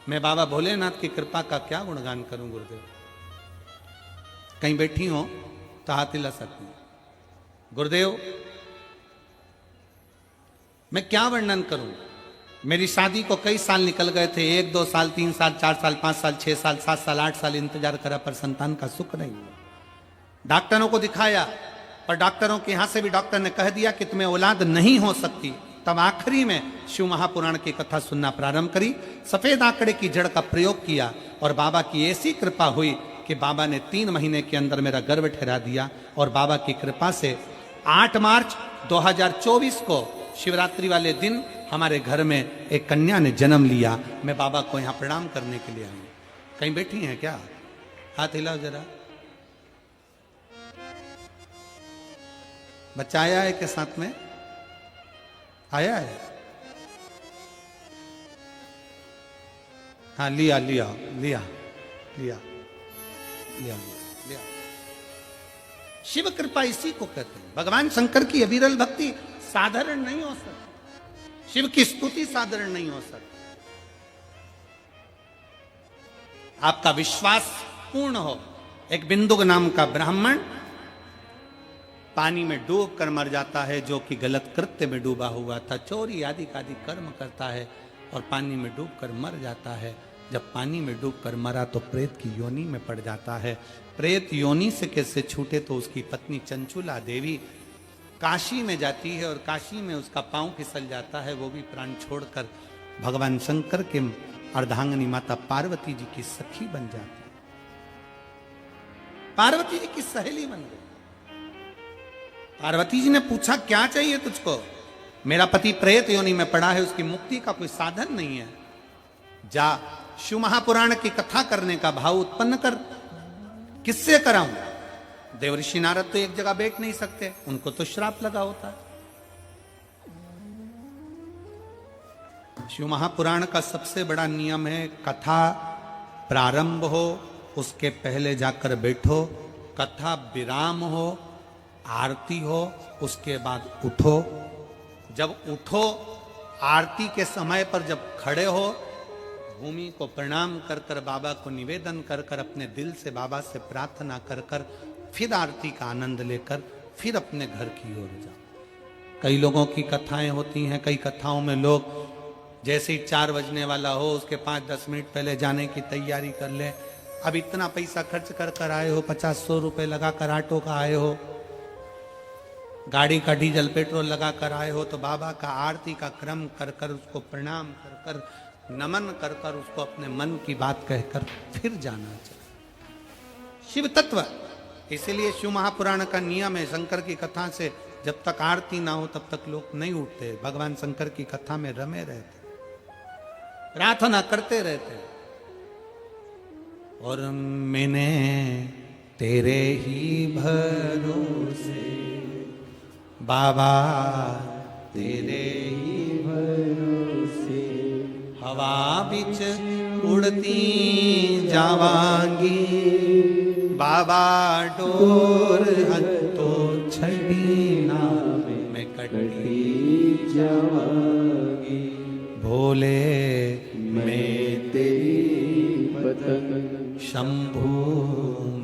मैं बाबा भोलेनाथ की कृपा का क्या गुणगान करूं गुरुदेव। कहीं बैठी हो तो हाथ हिला सकती हैं। गुरुदेव मैं क्या वर्णन करूं, मेरी शादी को कई साल निकल गए थे, 1 2 साल 3 साल 4 साल 5 साल 6 साल 7 साल 8 साल इंतजार करा, पर संतान का सुख नहीं हुआ। डॉक्टरों को दिखाया, पर डॉक्टरों के यहां से भी डॉक्टर ने कह दिया कि तुम्हें औलाद नहीं हो सकती। तब आखिरी में शिव महापुराण की कथा सुनना प्रारंभ करी, सफेद आंकड़े की जड़ का प्रयोग किया, और बाबा की ऐसी कृपा हुई कि बाबा ने 3 महीने के अंदर मेरा गर्भ ठहरा दिया। और बाबा की कृपा से 8 मार्च 2024 को शिवरात्रि वाले दिन हमारे घर में एक कन्या ने जन्म लिया। मैं बाबा को यहाँ प्रणाम करने के लिए आई। कहीं बैठी हैं क्या? हाथ हिलाओ जरा। बच्चा आया है के साथ में? आया है? हाँ, लिया लिया लिया लिया लिया लिया। शिव कृपा इसी को कहते हैं। भगवान शंकर की अविरल भक्ति साधारण नहीं हो सकती, शिव की स्तुति साधारण नहीं हो सकती। आपका विश्वास पूर्ण हो। एक बिंदुक नाम का ब्राह्मण पानी में डूब कर मर जाता है, जो कि गलत कृत्य में डूबा हुआ था, चोरी आदि का आदि कर्म करता है और पानी में डूब कर मर जाता है। जब पानी में डूब कर मरा तो प्रेत की योनि में पड़ जाता है। प्रेत योनि से कैसे छूटे तो उसकी पत्नी चंचुला देवी काशी में जाती है और काशी में उसका पांव फिसल जाता है। वो भी प्राण छोड़कर भगवान शंकर के अर्धांगिनी माता पार्वती जी की सखी बन जाती है। पार्वती जी की सहेली बन गई। पार्वती जी ने पूछा क्या चाहिए तुझको? मेरा पति प्रेत योनि में पड़ा है, उसकी मुक्ति का कोई साधन नहीं है। जा शिव महापुराण की कथा करने का भाव उत्पन्न कर। किससे कराऊं? देवऋषि नारद तो एक जगह बैठ नहीं सकते, उनको तो श्राप लगा होता है। शिव महापुराण का सबसे बड़ा नियम है, कथा प्रारंभ हो उसके पहले जाकर बैठो, कथा विराम हो, आरती हो, उसके बाद उठो। जब उठो, आरती के समय पर जब खड़े हो, भूमि को प्रणाम कर कर बाबा को निवेदन कर कर अपने दिल से बाबा से प्रार्थना कर कर फिर आरती का आनंद लेकर फिर अपने घर की ओर जाओ। कई लोगों की कथाएं होती हैं, कई कथाओं में लोग जैसे ही 4 बजने वाला हो उसके 5-10 मिनट पहले जाने की तैयारी कर ले। अब इतना पैसा खर्च कर कर आए हो, 50-100 रुपए लगा कर ऑटो का आए हो, गाड़ी का डीजल पेट्रोल लगा कर आए हो, तो बाबा का आरती का क्रम कर कर उसको प्रणाम कर कर नमन कर कर उसको अपने मन की बात कहकर फिर जाना चाहिए। शिव तत्व, इसीलिए शिव महापुराण का नियम है, शंकर की कथा से जब तक आरती ना हो तब तक लोग नहीं उठते, भगवान शंकर की कथा में रमे रहते, प्रार्थना करते रहते। और मैंने तेरे ही भरोसे बाबा, तेरे ही भरोसे हवा बिच उड़ती जावांगी, बाबा डोर हत्तो छड़ी ना मैं कटी जावांगी, भोले मैं तेरी पतंग, शंभू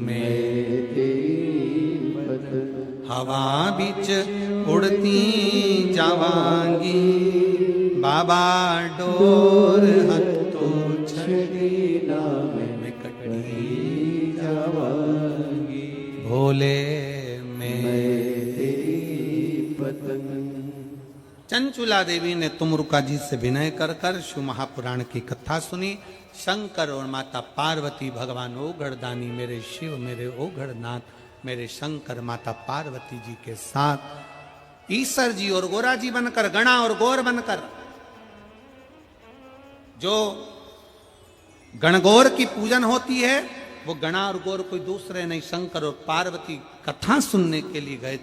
मैं तेरी पतंग, हवा बिच उड़ती जावांगी, बाबा डोर हत्तो छड़ी ना मैं कटी जावांगी, भोले मैं तेरी पतंग। चंचुला देवी ने तुमरुका जी से विनय कर कर शिव महापुराण की कथा सुनी। शंकर और माता पार्वती, भगवान ओघड़दानी, मेरे शिव, मेरे ओघड़नाथ, मेरे शंकर, माता पार्वती जी के साथ ईश्वर जी और गोरा जी बनकर, गणा और गौर बनकर, जो गणगौर की पूजन होती है वो गणा और गौर कोई दूसरे नहीं, शंकर और पार्वती कथा सुनने के लिए गए।